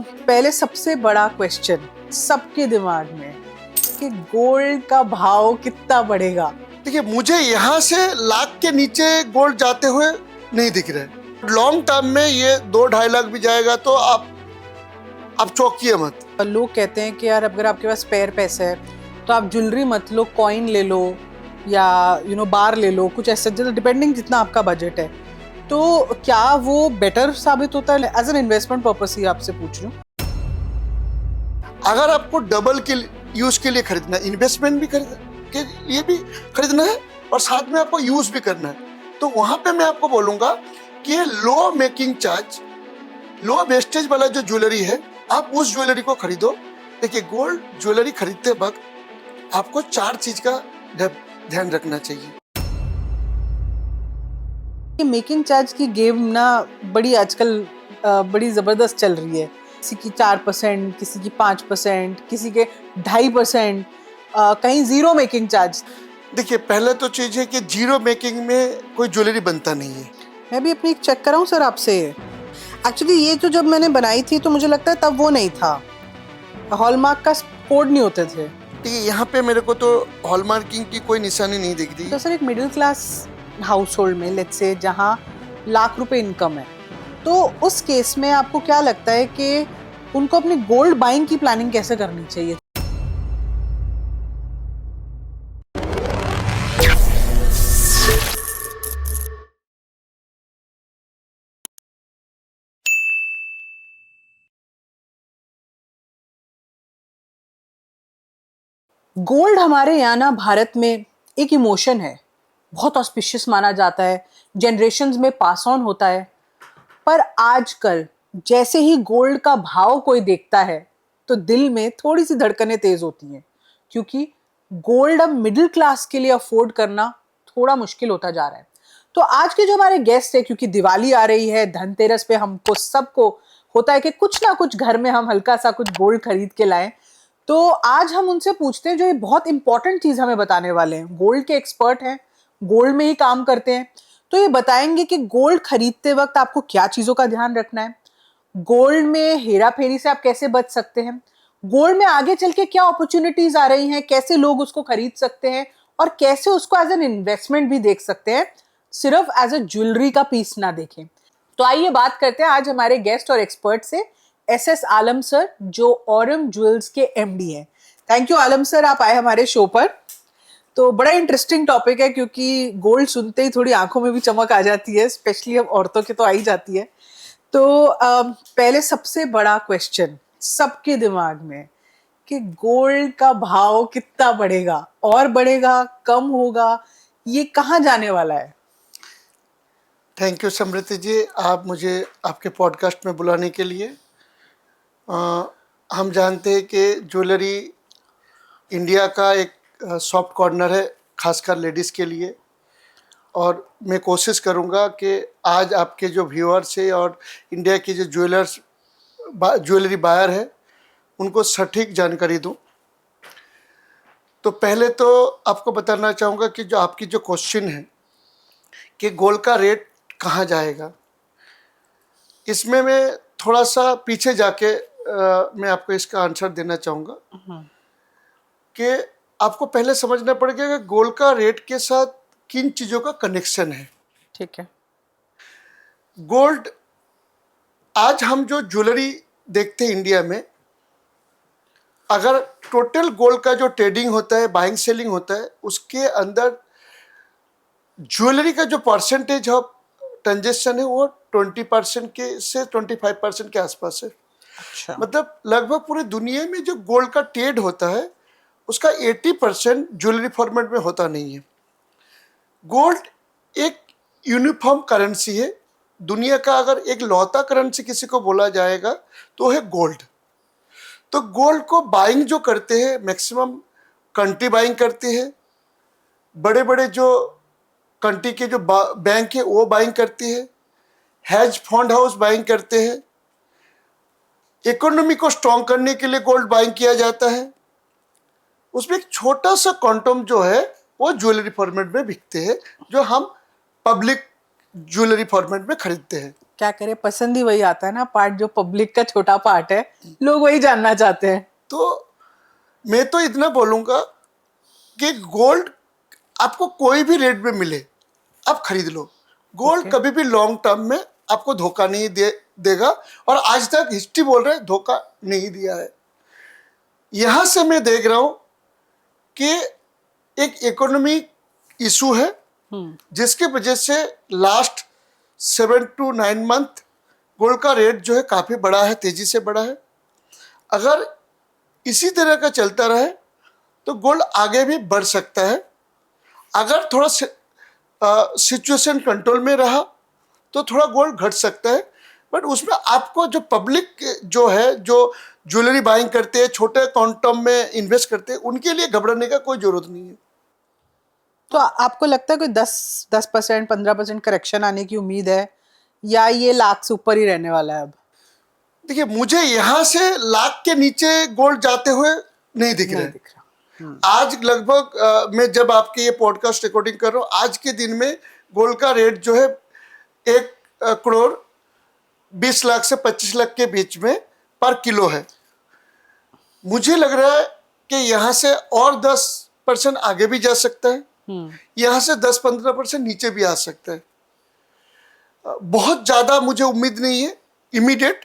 पहले सबसे बड़ा क्वेश्चन सबके दिमाग में कि गोल्ड का भाव कितना बढ़ेगा। देखिए, मुझे यहाँ से लाख के नीचे गोल्ड जाते हुए नहीं दिख रहे। लॉन्ग टर्म में ये 2-2.5 लाख भी जाएगा तो आप चौंकिए मत। लोग कहते हैं कि यार अगर आपके पास स्पेयर पैसे है तो आप ज्वेलरी मत लो, कॉइन ले लो या बार ले लो, कुछ ऐसा डिपेंडिंग जितना आपका बजट है। तो क्या वो बेटर साबित होता है? एज एन इन्वेस्टमेंट पर्पस ही आपसे पूछ रही हूँ। अगर आपको डबल के यूज के लिए खरीदना है, इन्वेस्टमेंट भी खरीदना के लिए भी खरीदना है और साथ में आपको यूज भी करना है, तो वहां पे मैं आपको बोलूंगा कि ये लो मेकिंग चार्ज, लो वेस्टेज वाला जो ज्वेलरी है, आप उस ज्वेलरी को खरीदो। देखिए, गोल्ड ज्वेलरी खरीदते वक्त आपको 4 चीज का ध्यान रखना चाहिए। मेकिंग चार्ज की गेम ना बड़ी आजकल बड़ी जबरदस्त चल रही है। किसी की 4%, किसी की 5%, किसी के 2.5%, कहीं जीरो मेकिंग चार्ज। देखिए, पहले तो चीज है कि जीरो मेकिंग में कोई ज्वेलरी बनता नहीं है। मैं भी अपनी चेक कराऊं सर आपसे? एक्चुअली ये तो जब मैंने बनाई थी तो मुझे लगता है तब वो नहीं था, हॉलमार्क का कोड नहीं होते थे। देखिए, यहाँ पे मेरे को तो हॉलमार्किंग की कोई निशानी नहीं दिख रही। तो सर एक मिडिल क्लास हाउस होल्ड में, लेट्स से जहाँ लाख रुपए इनकम है, तो उस केस में आपको क्या लगता है कि उनको अपनी गोल्ड बाइंग की प्लानिंग कैसे करनी चाहिए? गोल्ड हमारे यहाँ ना भारत में एक इमोशन है, बहुत ऑस्पिशियस माना जाता है, जनरेशन्स में पास ऑन होता है। पर आजकल जैसे ही गोल्ड का भाव कोई देखता है तो दिल में थोड़ी सी धड़कनें तेज होती हैं, क्योंकि गोल्ड अब मिडिल क्लास के लिए अफोर्ड करना थोड़ा मुश्किल होता जा रहा है। तो आज के जो हमारे गेस्ट है, क्योंकि दिवाली आ रही है, धनतेरस पे हमको सबको होता है कि कुछ ना कुछ घर में हम हल्का सा कुछ गोल्ड खरीद के लाएं, तो आज हम उनसे पूछते हैं जो ये बहुत इंपॉर्टेंट चीज हमें बताने वाले हैं। गोल्ड के एक्सपर्ट हैं, गोल्ड में ही काम करते हैं, तो ये बताएंगे कि गोल्ड खरीदते वक्त आपको क्या चीजों का ध्यान रखना है, गोल्ड में हेरा फेरी से आप कैसे बच सकते हैं, गोल्ड में आगे चल के क्या अपॉर्चुनिटीज आ रही हैं, कैसे लोग उसको खरीद सकते हैं और कैसे उसको एज एन इन्वेस्टमेंट भी देख सकते हैं, सिर्फ एज अ ज्वेलरी का पीस ना देखें। तो आइए बात करते हैं आज हमारे गेस्ट और एक्सपर्ट से, एसएस आलम सर, जो ऑरम ज्वेल्स के एमडी हैं। थैंक यू आलम सर, आप आए हमारे शो पर। तो बड़ा इंटरेस्टिंग टॉपिक है, क्योंकि गोल्ड सुनते ही थोड़ी आंखों में भी चमक आ जाती है, स्पेशली अब औरतों के तो आ ही जाती है। तो पहले सबसे बड़ा क्वेश्चन सबके दिमाग में कि गोल्ड का भाव कितना बढ़ेगा, और बढ़ेगा, कम होगा, ये कहाँ जाने वाला है? थैंक यू समृति जी, आप मुझे आपके पॉडकास्ट में बुलाने के लिए। हम जानते हैं कि ज्वेलरी इंडिया का एक सॉफ्ट कॉर्नर है, खासकर लेडीज़ के लिए, और मैं कोशिश करूंगा कि आज आपके जो व्यूअर्स है और इंडिया के जो ज्वेलरी बायर है, उनको सटीक जानकारी दूं। तो पहले तो आपको बताना चाहूँगा कि जो आपकी जो क्वेश्चन है कि गोल्ड का रेट कहाँ जाएगा, इसमें मैं थोड़ा सा पीछे जाके मैं आपको इसका आंसर देना चाहूँगा कि आपको पहले समझना पड़ेगा कि गोल्ड का रेट के साथ किन चीज़ों का कनेक्शन है। ठीक है। गोल्ड, आज हम जो ज्वेलरी देखते हैं इंडिया में, अगर टोटल गोल्ड का जो ट्रेडिंग होता है, बाइंग सेलिंग होता है, उसके अंदर ज्वेलरी का जो परसेंटेज ऑफ ट्रांजेक्शन है वो 20% के से 25% के आसपास है। अच्छा। मतलब लगभग पूरे दुनिया में जो गोल्ड का ट्रेड होता है उसका 80% ज्वेलरी फॉर्मेट में होता नहीं है। गोल्ड एक यूनिफॉर्म करेंसी है। दुनिया का अगर एक लौता करेंसी किसी को बोला जाएगा तो है गोल्ड। तो गोल्ड को बाइंग जो करते हैं, मैक्सिमम कंट्री बाइंग करते हैं, बड़े बड़े जो कंट्री के जो बैंक है वो बाइंग करती है, हेज फंड हाउस बाइंग करते हैं, इकोनॉमी को स्ट्रॉन्ग करने के लिए गोल्ड बाइंग किया जाता है। उसमें एक छोटा सा क्वांटम जो है वो ज्वेलरी फॉर्मेट में बिकते हैं, जो हम पब्लिक ज्वेलरी फॉर्मेट में खरीदते हैं। क्या करें, पसंद ही वही आता है ना पार्ट, जो पब्लिक का छोटा पार्ट है, लोग वही जानना चाहते हैं। तो मैं तो इतना बोलूंगा कि गोल्ड आपको कोई भी रेट में मिले, आप खरीद लो। Gold Okay. कभी भी लॉन्ग टर्म में आपको धोखा नहीं देगा, और आज तक हिस्ट्री बोल रहे धोखा नहीं दिया है। यहां से मैं देख रहा हूं कि एक इकोनॉमिक इशू है, जिसके वजह से लास्ट 7 to 9 मंथ गोल्ड का रेट जो है काफी बढ़ा है, तेजी से बढ़ा है। अगर इसी तरह का चलता रहे तो गोल्ड आगे भी बढ़ सकता है। अगर थोड़ा सिचुएशन कंट्रोल में रहा तो थोड़ा गोल्ड घट सकता है, बट उसमें आपको जो पब्लिक जो है, जो ज्वेलरी बाइंग करते हैं, छोटे क्वांटम में इन्वेस्ट करते हैं, उनके लिए घबराने का कोई जरूरत नहीं है। तो आपको लगता है कोई 10% 15% करेक्शन आने की उम्मीद है, या ये लाख से ऊपर ही रहने वाला है अब? देखिए, मुझे यहां से लाख के नीचे गोल्ड जाते हुए नहीं दिख रहे। नहीं दिख रहा। आज लगभग मैं जब आपके ये पॉडकास्ट रिकॉर्डिंग कर रहा हूँ, आज के दिन में गोल्ड का रेट जो है 1,20,00,000 से 25,00,000 के बीच में पर किलो है। मुझे लग रहा है कि यहाँ से और 10% आगे भी जा सकता है, यहाँ से 10-15% नीचे भी आ सकता है। बहुत ज़्यादा मुझे उम्मीद नहीं है इमीडिएट,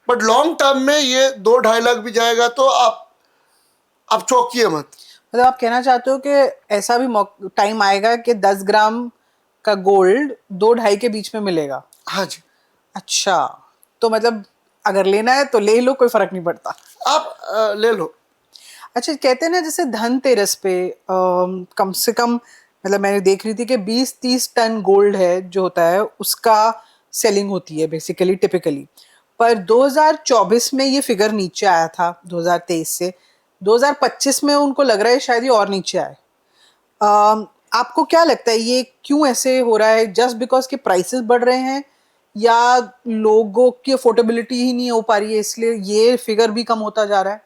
बट लॉन्ग टर्म में ये 2-2.5 लाख भी जाएगा तो आप चौंकिए मत। मतलब आप कहना चाहते हो कि ऐसा भी टाइम आएगा कि 10 ग्राम का गोल्ड 2-2.5 के बीच में मिलेगा? हाँ जी। अच्छा, तो मतलब अगर लेना है तो ले लो, कोई फर्क नहीं पड़ता। आप ले लो। अच्छा, कहते हैं ना जैसे धनतेरस पे कम से कम, मतलब मैंने देख रही थी कि 20-30 टन गोल्ड है जो होता है उसका सेलिंग होती है बेसिकली टिपिकली, पर 2024 में ये फिगर नीचे आया था 2023 से। 2025 में उनको लग रहा है शायद ये और नीचे आए। आपको क्या लगता है ये क्यों ऐसे हो रहा है? जस्ट बिकॉज के प्राइसेस बढ़ रहे हैं, या लोगों की अफोर्डेबिलिटी ही नहीं हो पा रही है इसलिए ये फिगर भी कम होता जा रहा है?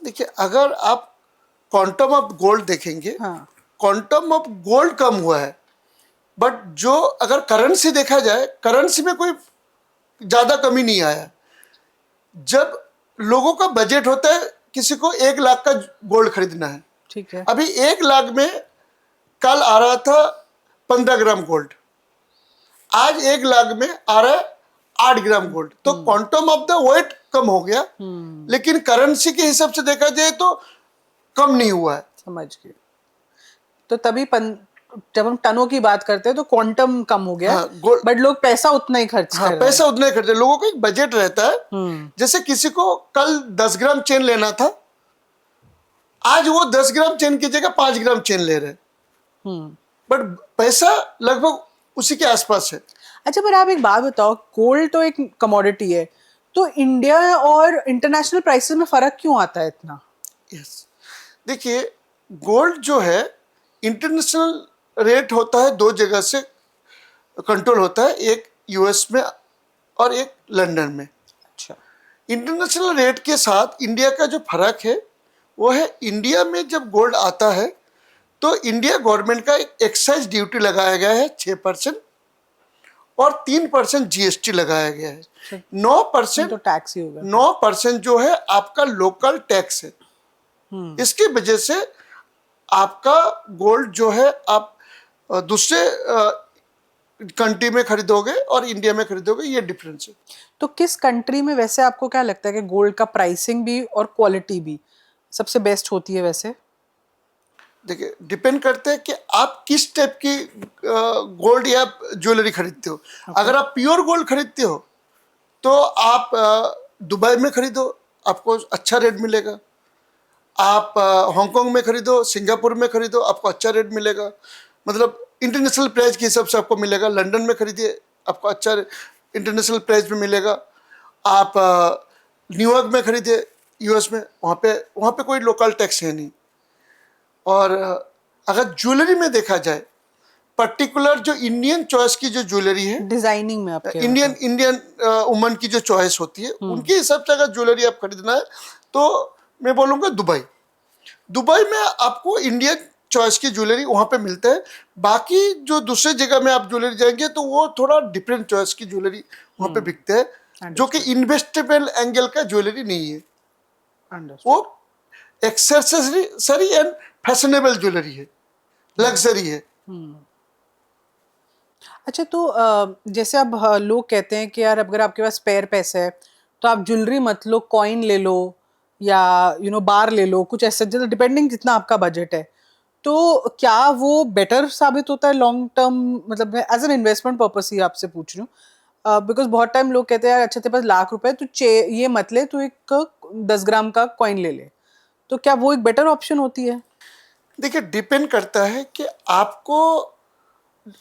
देखिए, अगर आप क्वांटम ऑफ गोल्ड देखेंगे, हाँ, क्वांटम ऑफ गोल्ड कम हुआ है, बट जो अगर करेंसी देखा जाए, करेंसी में कोई ज़्यादा कमी नहीं आया। जब लोगों का बजट होता है, किसी को 1 लाख का गोल्ड खरीदना है, ठीक है। अभी 1 लाख में कल आ रहा था 15 ग्राम गोल्ड, आज 1 लाख में आ रहा है 8 ग्राम गोल्ड। तो क्वांटम ऑफ द वेट कम हो गया, लेकिन करेंसी के हिसाब से देखा जाए तो कम नहीं हुआ है। समझ गए। तो तभी जब हम टनों की बात करते हैं तो क्वांटम कम हो गया, हाँ, बट लोग पैसा उतना ही खर्च हाँ, कर रहे पैसा उतना ही खर्च, लोगों का एक बजट रहता है। जैसे किसी को कल 10 ग्राम चेन लेना था, आज वो 10 ग्राम चेन की जगह 5 ग्राम चेन ले रहे हैं, बट पैसा लगभग उसी के आसपास है। अच्छा, पर आप एक बात बताओ, गोल्ड तो एक कमोडिटी है, तो इंडिया और इंटरनेशनल प्राइसेस में फर्क क्यों आता है इतना? यस, देखिए, गोल्ड जो है इंटरनेशनल रेट होता है, 2 जगह से कंट्रोल होता है, एक यूएस में और एक लंदन में। अच्छा। इंटरनेशनल रेट के साथ इंडिया का जो फर्क है वो है, इंडिया में जब गोल्ड आता है तो इंडिया गवर्नमेंट का एक एक्साइज ड्यूटी लगाया गया है 6%, और 3% जीएसटी लगाया गया है। 9% तो टैक्स ही होगा। 9% जो है आपका लोकल टैक्स है। इसकी वजह से आपका गोल्ड जो है आप दूसरे कंट्री में खरीदोगे और इंडिया में खरीदोगे, ये डिफरेंस है। तो किस कंट्री में वैसे आपको क्या लगता है कि गोल्ड का प्राइसिंग भी और क्वालिटी भी सबसे बेस्ट होती है वैसे? देखिए, डिपेंड करते हैं कि आप किस टाइप की गोल्ड या ज्वेलरी खरीदते हो। अगर आप प्योर गोल्ड खरीदते हो तो आप दुबई में खरीदो, आपको अच्छा रेट मिलेगा। आप हांगकांग में खरीदो, सिंगापुर में खरीदो, आपको अच्छा रेट मिलेगा, मतलब इंटरनेशनल प्राइस के हिसाब से आपको मिलेगा। लंदन में खरीदिए, आपको अच्छा इंटरनेशनल प्राइस में मिलेगा। आप न्यूयॉर्क में खरीदिए, यूएस में, वहाँ पे कोई लोकल टैक्स है नहीं। और अगर ज्वेलरी में देखा जाए, पर्टिकुलर जो इंडियन चॉइस की जो ज्वेलरी है, डिजाइनिंग में आपके इंडियन वुमन की जो चॉइस होती है, उनके हिसाब से अगर ज्वेलरी आप खरीदना है तो मैं बोलूँगा दुबई में आपको इंडियन चॉइस की ज्वेलरी वहाँ पे मिलता है। बाकी जो दूसरे जगह में आप ज्वेलरी जाएंगे तो वो थोड़ा डिफरेंट चॉइस की ज्वेलरी वहाँ पे बिकते हैं, जो कि इन्वेस्टेबल एंगल का ज्वेलरी नहीं है, अंडरस्टूड। वो एक्सेसरी एंड फैशनेबल ज्वेलरी है, लग्जरी है। अच्छा, तो जैसे अब लोग कहते हैं कि यार अगर आपके पास स्पेयर पैसे है तो आप ज्वेलरी मत लो, कॉइन ले लो या बार ले लो, कुछ ऐसा, जैसे डिपेंडिंग जितना आपका बजट है। तो क्या वो बेटर साबित होता है लॉन्ग टर्म, मतलब मैं एज एन इन्वेस्टमेंट पर्पस ही आपसे पूछ रही हूँ, बिकॉज बहुत टाइम लोग कहते हैं यार अच्छा तेरे पास ₹1,00,000 तो ये मत ले, तू एक 10 ग्राम का कॉइन ले ले। तो क्या वो एक बेटर ऑप्शन होती है? देखिए, डिपेंड करता है कि आपको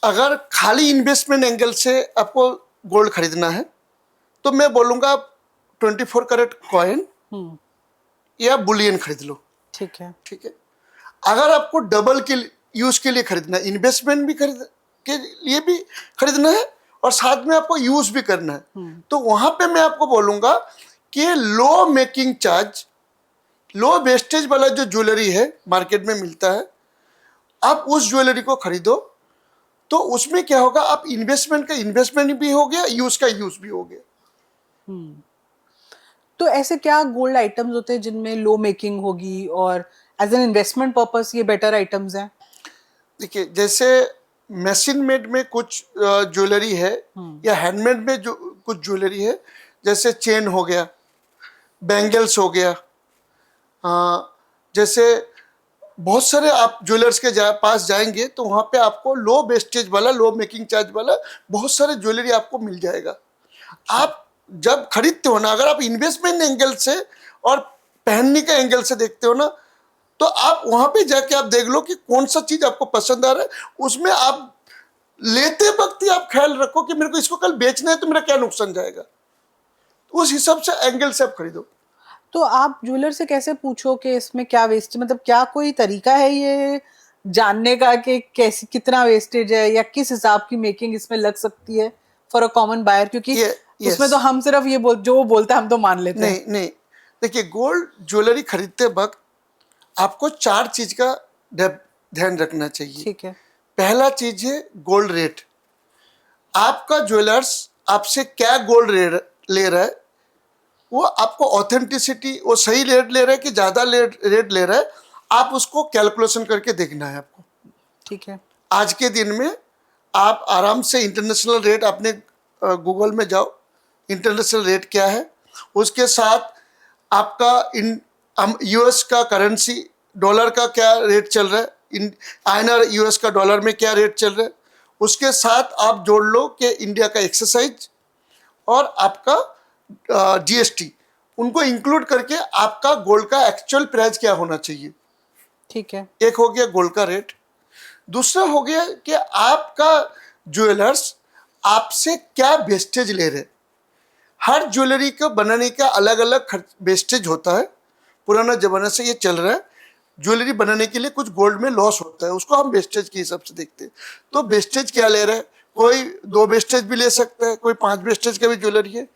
अगर खाली इन्वेस्टमेंट एंगल से आपको गोल्ड खरीदना है तो मैं बोलूँगा 24 कैरेट कॉइन या बुलियन खरीद लो। ठीक है। ठीक है। अगर आपको डबल के यूज के लिए खरीदना है, इन्वेस्टमेंट भी खरीद के लिए भी खरीदना है और साथ में आपको यूज भी करना है, तो वहां पे मैं आपको बोलूंगा कि लो मेकिंग चार्ज, लो वेस्टेज वाला जो ज्वेलरी है मार्केट में मिलता है, आप उस ज्वेलरी को खरीदो। तो उसमें क्या होगा, आप इन्वेस्टमेंट का इन्वेस्टमेंट भी हो गया, यूज का यूज भी हो गया। तो ऐसे क्या गोल्ड आइटम्स होते हैं जिनमें लो मेकिंग होगी और एज एन इन्वेस्टमेंट पर्पस ये बेटर आइटम्स हैं? देखिए, जैसे मशीन मेड में कुछ ज्वेलरी है या हैंडमेड में जो कुछ ज्वेलरी है, जैसे चेन हो गया, बैंगल्स हो गया, जैसे बहुत सारे आप ज्वेलर्स के पास जाएंगे तो वहाँ पे आपको लो वेस्टेज वाला, लो मेकिंग चार्ज वाला बहुत सारे ज्वेलरी आपको मिल जाएगा। आप जब खरीदते हो ना, अगर आप इन्वेस्टमेंट एंगल से और पहनने के एंगल से देखते हो ना, तो आप वहां पे जाके आप देख लो कि कौन सा चीज आपको पसंद आ रहा है। उसमें आप लेते वक्त ही आप ख्याल रखो कि मेरे को इसको कल बेचना है तो मेरा क्या नुकसान जाएगा, उस हिसाब से एंगल से आप खरीदो। तो आप ज्वेलर से कैसे पूछो कि इसमें क्या वेस्ट, मतलब क्या कोई तरीका है ये जानने का कि कैसे कितना वेस्टेज है या किस हिसाब की मेकिंग इसमें लग सकती है फॉर अ कॉमन बायर? क्योंकि उसमें तो हम सिर्फ ये जो वो बोलता है हम तो मान लेते हैं। नहीं नहीं, देखिए, गोल्ड ज्वेलरी खरीदते वक्त आपको 4 चीज का ध्यान रखना चाहिए। ठीक है। पहला चीज है गोल्ड रेट। आपका ज्वेलर्स आपसे क्या गोल्ड ले रहा है, वो आपको ऑथेंटिसिटी, वो सही रेट ले रहा है कि ज्यादा रेट ले रहा है, आप उसको कैलकुलेशन करके देखना है आपको। ठीक है। आज के दिन में आप आराम से इंटरनेशनल रेट, आपने गूगल में जाओ इंटरनेशनल रेट क्या है, उसके साथ आपका यूएस का करेंसी, डॉलर का क्या रेट चल रहा है, आईएनआर यूएस का डॉलर में क्या रेट चल रहा है, उसके साथ आप जोड़ लो कि इंडिया का एक्सरसाइज और आपका जीएसटी, उनको इंक्लूड करके आपका गोल्ड का एक्चुअल प्राइस क्या होना चाहिए। ठीक है। एक हो गया गोल्ड का रेट। दूसरा हो गया कि आपका ज्वेलर्स आपसे क्या वेस्टेज ले रहे। हर ज्वेलरी को बनाने का अलग अलग वेस्टेज होता है, पुराना जमाना से ये चल रहा है। ज्वेलरी बनाने के लिए कुछ गोल्ड में लॉस होता है, उसको हम वेस्टेज के हिसाब से देखते हैं। तो वेस्टेज क्या ले रहा है, कोई 2 वेस्टेज भी ले सकता है, कोई 5 वेस्टेज का भी ज्वेलरी है।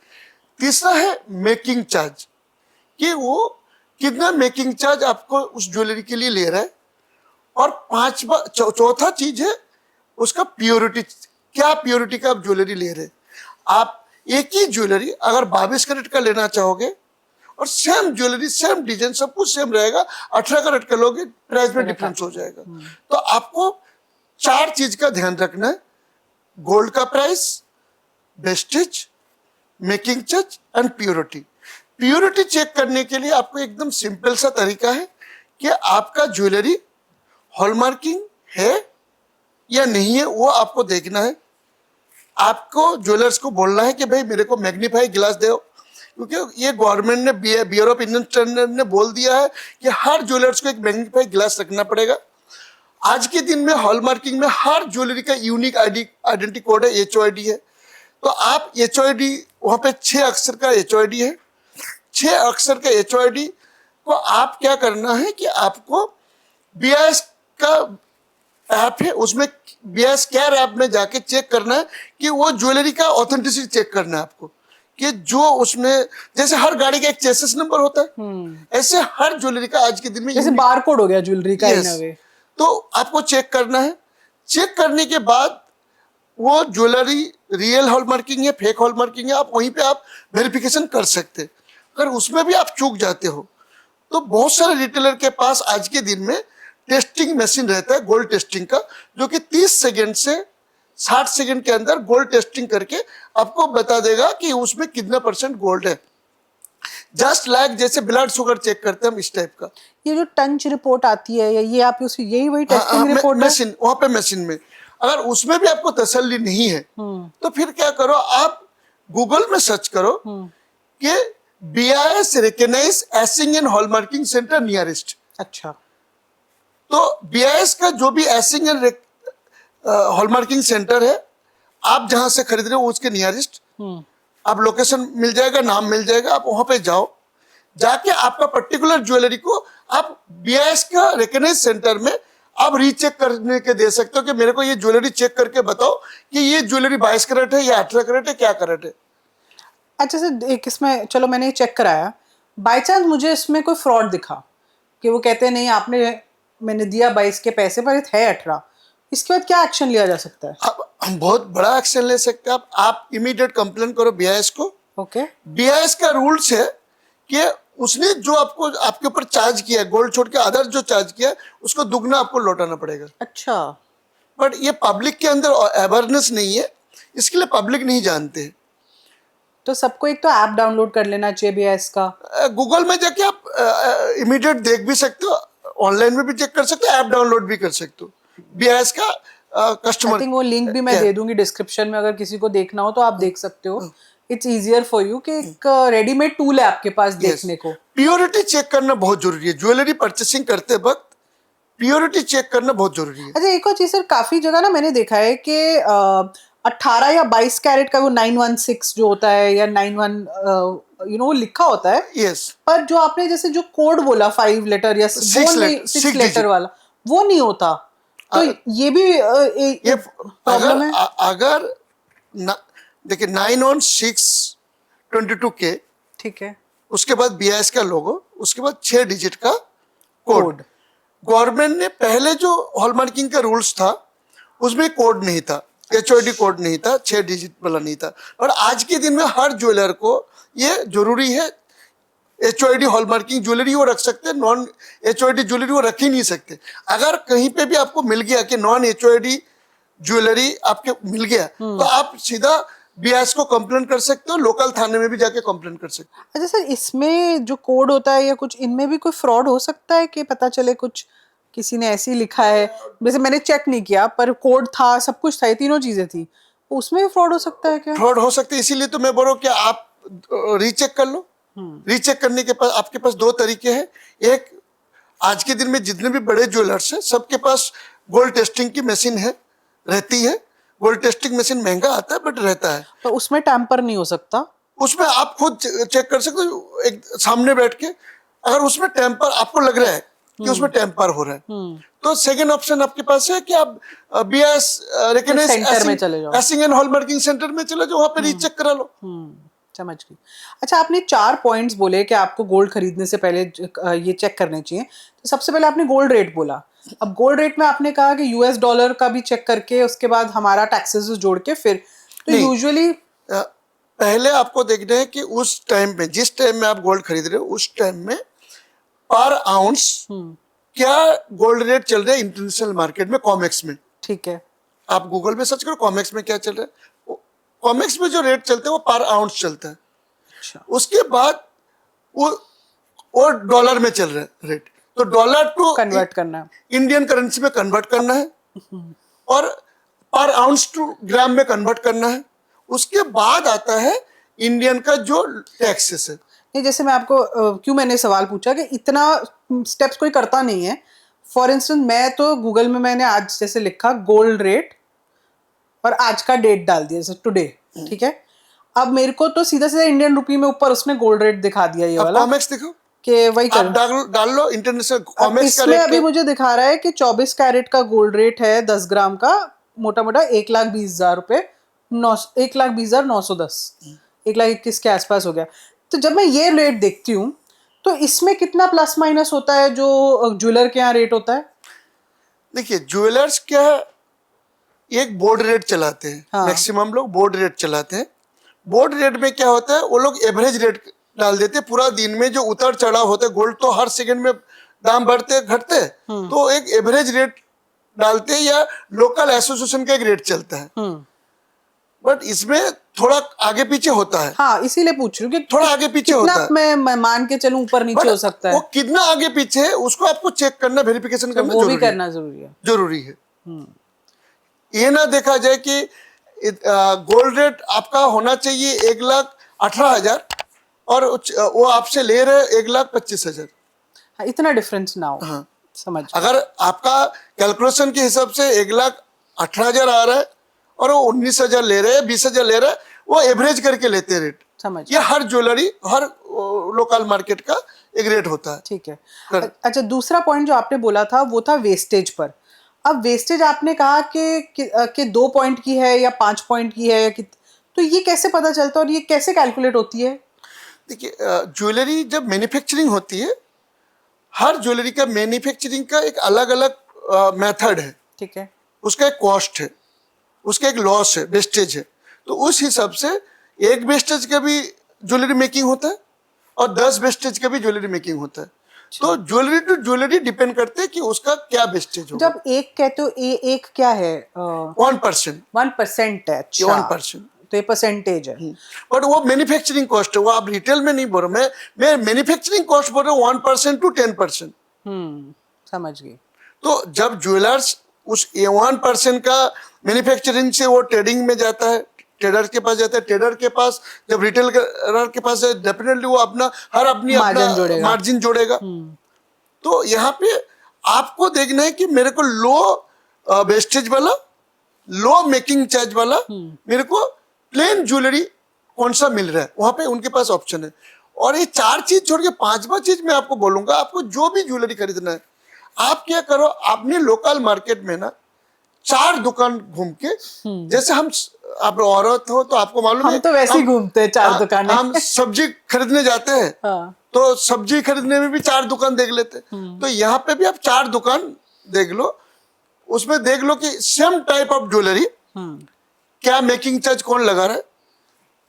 तीसरा है मेकिंग चार्ज, कि वो कितना मेकिंग चार्ज आपको उस ज्वेलरी के लिए ले रहा है। और चौथा चीज है उसका प्योरिटी, क्या प्योरिटी का आप ज्वेलरी ले रहे हैं। आप एक ही ज्वेलरी अगर 22 कैरेट का लेना चाहोगे और सेम ज्वेलरी, सेम डिजाइन, सब कुछ सेम रहेगा, 18 कैरेट का लोगे, प्राइस में डिफरेंस हो जाएगा। तो आपको 4 चीज का ध्यान रखना है, गोल्ड का price, wastage, making charge and purity. Purity check करने के लिए आपको एकदम सिंपल सा तरीका है कि आपका ज्वेलरी हॉलमार्किंग है या नहीं है, वो आपको देखना है। आपको ज्वेलर्स को बोलना है कि भाई मेरे को मैग्नीफाई ग्लास दो, क्योंकि ये गवर्नमेंट ने, ब्यूरो ऑफ इंडियन स्टैंडर्ड ने बोल दिया है कि हर ज्वेलर्स को एक मैग्नीफाई ग्लास रखना पड़ेगा। आज के दिन में हॉलमार्किंग में हर ज्वेलरी का यूनिक आइडेंटिटी कोड है, HOID है। तो आप HOID, वहां पे 6 अक्षर का HOID है, 6 अक्षर का HOID को आप क्या करना है कि आपको BIS का ऐप है, उसमें BIS केयर ऐप में जाके चेक करना है कि वो ज्वेलरी का ऑथेंटिसिटी चेक करना है आपको, कि जो उसमें, जैसे हर गाड़ी का एक चेसिस नंबर होता है, ऐसे हर ज्वेलरी का आज के दिन में जैसे बारकोड हो गया ज्वेलरी का इन अ वे। तो आपको चेक करना है। चेक करने के बाद वो ज्वेलरी रियल हॉलमार्किंग है, फेक हॉलमार्किंग है, आप वहीं पे आप वेरिफिकेशन कर सकते हैं। अगर उसमें भी आप चूक जाते हो तो बहुत सारे रिटेलर के पास आज के दिन में टेस्टिंग मशीन रहता है गोल्ड टेस्टिंग का, जो कि 30 सेकंड से 60 सेकंड के अंदर गोल्ड टेस्टिंग करके आपको बता देगा कि उसमें कितना % गोल्ड है। जस्ट लाइक जैसे ब्लड शुगर चेक करते हैं हम, इस टाइप का। ये जो टंच रिपोर्ट आती है, ये आप उस यही वही टेस्टिंग रिपोर्ट है? मशीन, वहां पे मशीन में अगर उसमें भी आपको तसल्ली नहीं है तो फिर क्या करो, आप गूगल में सर्च करो कि BIS recognise assaying and hallmarking centre nearest. अच्छा। तो BIS का जो भी एसिंग एंड हॉलमार्किंग सेंटर है, आप जहां से खरीद रहे हो उसके नियरेस्ट आप लोकेशन मिल जाएगा, नाम मिल जाएगा, आप वहां पे जाओ। जाके आपका पर्टिकुलर ज्वेलरी को आप BIS का रिकॉग्नाइज सेंटर में आप रीचेक करने के दे सकते हो कि मेरे को ये ज्वेलरी चेक करके बताओ कि ये ज्वेलरी 22 कैरेट है या 18 कैरेट है, क्या कैरेट है। अच्छा सर, एक इसमें चलो मैंने ये चेक कराया, बाई चांस मुझे इसमें कोई फ्रॉड दिखा कि वो कहते हैं नहीं आपने, मैंने दिया 22 के पैसे पर है 18, इसके बाद क्या एक्शन लिया जा सकता है? आप बहुत बड़ा एक्शन ले सकते हैं। आप इमीडिएट कंप्लेन करो BIS को। ओके। BIS का रूल्स है कि उसने जो आपको आपके ऊपर चार्ज किया है, गोल्ड छोड़ के अदर जो चार्ज किया है, उसको दुगना आपको लौटाना पड़ेगा। अच्छा। बट ये पब्लिक के अंदर अवेयरनेस नहीं है, इसके लिए पब्लिक नहीं जानते हैं। तो सबको एक तो ऐप डाउनलोड कर लेना चाहिए BIS का। गूगल में जाके आप इमीडिएट देख भी सकते हो, ऑनलाइन में भी चेक कर सकते हो, ऐप डाउनलोड भी कर सकते हो BIS का कस्टमर। आई थिंक वो लिंक भी मैं दे दूंगी डिस्क्रिप्शन में, अगर किसी को देखना हो तो आप देख सकते हो। इट्स इजियर फॉर यू कि एक रेडीमेड टूल है आपके पास देखने को। प्योरिटी चेक करना बहुत जरूरी है, ज्वेलरी परचेसिंग करते वक्त प्योरिटी चेक करना बहुत जरूरी है। अच्छा, एक और चीज सर, काफी जगह ना मैंने देखा है कि 18 या 22 कैरेट का वो 916 जो होता है, या 91 वो लिखा होता है। यस। पर जो आपने जैसे जो कोड बोला 5 लेटर या 6 लेटर वाला, वो नहीं होता। तो ये भी ये प्रॉब्लम है। अगर देखिए 91622K, ठीक है। उसके बाद BIS का लोगो, उसके बाद 6 डिजिट का कोड। गवर्नमेंट ने पहले जो हॉलमार्किंग का रूल्स था उसमें कोड नहीं था, HOD कोड नहीं था, 6 डिजिट वाला नहीं था। और आज के दिन में हर ज्वेलर को ये जरूरी है, HOD हॉलमार्किंग ज्वेलरी वो रख सकते हैं, नॉन HOD ज्वेलरी वो रख ही नहीं सकते। अगर कहीं पे भी आपको मिल गया कि नॉन HOD ज्वेलरी आपके मिल गया तो आप सीधा BIS को कंप्लेन कर सकते हो, लोकल थाने में भी जाके कंप्लेन कर सकते हो। अच्छा सर, इसमें जो कोड होता है या कुछ, इनमें भी कोई फ्रॉड हो सकता है कि पता चले कुछ किसी ने ऐसे ही लिखा है, वैसे मैंने चेक नहीं किया पर कोड था, सब कुछ था, ये तीनों चीजें थी, उसमें भी फ्रॉड हो सकता है क्या? फ्रॉड हो सकते हैं, इसीलिए तो मैं बोल रहा हूँ कि आप रीचेक कर लो। रीचेक करने के पास आपके पास 2 तरीके हैं। एक, आज के दिन में जितने भी बड़े ज्वेलर्स हैं सबके पास गोल्ड टेस्टिंग की मशीन है, रहती है। गोल्ड टेस्टिंग मशीन महंगा आता है बट रहता है। तो उसमें टैंपर नहीं हो सकता? उसमें आप खुद चेक कर सकते हो एक सामने बैठ के। अगर उसमें टेम्पर आपको लग रहा है कि उसमें टेम्पर हो रहा है तो सेकंड ऑप्शन आपके पास है कि आप BIS रिकॉग्नाइज सेंटर में चले जाओ, एसिंग एंड हॉलमार्किंग सेंटर में चले जाओ, वहां पे रीचेक करा लो। समझ गई। अच्छा, आपने 4 पॉइंट्स बोले कि आपको गोल्ड खरीदने से पहले ये चेक करने चाहिए। तो सबसे पहले आपने गोल्ड रेट बोला। अब गोल्ड रेट में आपने कहा कि US डॉलर का भी चेक करके उसके बाद हमारा टैक्सेस जोड़ के फिर, तो यूजुअली पहले आपको देखना है कि उस टाइम में, जिस टाइम में आप गोल्ड खरीद रहे हो उस टाइम में पर आउंस क्या गोल्ड रेट चल रहा है इंटरनेशनल मार्केट में, कॉमेक्स में। ठीक है। आप गूगल में सर्च करो कॉमेक्स में क्या चल रहा है। कॉमेक्स में जो रेट चलते हैं वो पर आउंस चलता है। अच्छा। उसके बाद वो डॉलर में चल रहा है रेट, तो डॉलर टू कन्वर्ट करना है, इंडियन करेंसी में कन्वर्ट करना है और पर आउंस टू ग्राम में कन्वर्ट करना है। उसके बाद आता है इंडियन का जो टैक्सेस है। नहीं, जैसे मैं आपको क्यों मैंने सवाल पूछा कि इतना स्टेप्स कोई करता नहीं है। फॉर इंस्टेंस मैं तो गूगल में मैंने आज जैसे लिखा गोल्ड रेट और आज का डेट डाल दिया, जैसे टुडे, ठीक है। अब मेरे को तो सीधा सीधा इंडियन रुपी में ऊपर उसने गोल्ड रेट दिखा दिया, ये वाला कॉमेक्स दिखो कि वही आप डाल लो इंटरनेशनल कॉमेक्स का इसमें रेट। अभी मुझे दिखा रहा है कि 24 कैरेट का गोल्ड रेट है 10 ग्राम का, मोटा मोटा 1,20,000 रुपए, 1,20,910, 1,21,000 के आसपास हो गया। तो जब मैं ये रेट देखती हूँ तो इसमें कितना प्लस माइनस होता है जो ज्वेलर के यहाँ रेट होता है? देखिए ज्वेलर्स क्या है, एक बोर्ड रेट चलाते हैं। हाँ। मैक्सिमम लोग बोर्ड रेट चलाते हैं। बोर्ड रेट में क्या होता है, वो लोग एवरेज रेट डाल देते हैं। पूरा दिन में जो उतार चढ़ाव होते हैं, गोल्ड तो हर सेकंड में दाम बढ़ते घटते हैं, तो एक एवरेज रेट डालते हैं या लोकल एसोसिएशन का एक रेट चलता है। बट इसमें थोड़ा आगे पीछे होता है। हाँ, इसीलिए पूछ रही हूँ कि थोड़ा आगे पीछे कितना होता है। मैं मान के चलूं ऊपर नीचे बट हो सकता वो है, कितना आगे पीछे है उसको आपको चेक करना, वेरिफिकेशन तो करना वो भी जरूरी है। करना जरूरी है। जरूरी है। ये ना देखा जाए कि गोल्ड रेट आपका होना चाहिए 1,18,000 और वो आपसे ले रहे 1,25,000। हाँ, इतना डिफरेंस ना हो। हाँ। समझ गई। अगर आपका कैलकुलेशन के हिसाब से 1,18,000 आ रहा है और वो 19,000 ले रहे हैं, 20,000 ले रहे हैं, वो एवरेज करके लेते हैं रेट। समझ ये हर ज्वेलरी, हर लोकल मार्केट का एक रेट होता है। ठीक है। कर- अच्छा, दूसरा पॉइंट जो आपने बोला था वो था वेस्टेज पर। अब वेस्टेज आपने कहा कि 2 पॉइंट की है या 5 पॉइंट की है, या तो ये कैसे पता चलता है और ये कैसे कैलकुलेट होती है? देखिए ज्वेलरी जब मैन्युफैक्चरिंग होती है, हर ज्वेलरी का मैन्युफैक्चरिंग का एक अलग अलग मेथड है। ठीक है। उसका एक कॉस्ट है, उसका एक लॉस है, वेस्टेज है। तो उस हिसाब से एक वेस्टेज का भी ज्वेलरी मेकिंग होता है और 10 वेस्टेज का भी ज्वेलरी मेकिंग होता है। तो ज्वेलरी टू ज्वेलरी डिपेंड करते हैं कि उसका क्या वेस्टेज होगा। जब एक कहते हो एक क्या है? 1%। 1% है। अच्छा, 1%। तो ये परसेंटेज है। बट वो मैन्युफैक्चरिंग कॉस्ट है, वो आप रिटेल में नहीं बोल रहे। मैं मैन्युफैक्चरिंग कॉस्ट बोल रहा हूँ 1% टू 10%। समझ गई। तो जब ज्वेलर्स उस 1% का मैन्युफैक्चरिंग से वो ट्रेडिंग में जाता है, ट्रेडर के पास जाता है, ट्रेडर के पास जब रिटेल के पास है, डेफिनेटली वो अपना अपना मार्जिन जोड़ेगा। मार्जिन जोड़ेगा। तो यहाँ पे आपको देखना है कि मेरे को लो वेस्टेज वाला, लो मेकिंग चार्ज वाला, मेरे को प्लेन ज्वेलरी कौन सा मिल रहा है, वहां पे उनके पास ऑप्शन है। और ये 4 चीज छोड़ के 5वां चीज मैं आपको बोलूंगा, आपको जो भी ज्वेलरी खरीदना है, आप क्या करो, अपने लोकल मार्केट में ना 4 दुकान घूम के, जैसे आप औरत हो तो आपको मालूम है, हम तो वैसे ही घूमते हैं 4 दुकानें। हम सब्जी खरीदने जाते हैं। हाँ। तो सब्जी खरीदने में भी 4 दुकान देख लेते हैं। तो यहाँ पे भी आप 4 दुकान देख लो, उसमें देख लो कि सेम टाइप ऑफ ज्वेलरी, क्या मेकिंग चार्ज कौन लगा रहा है,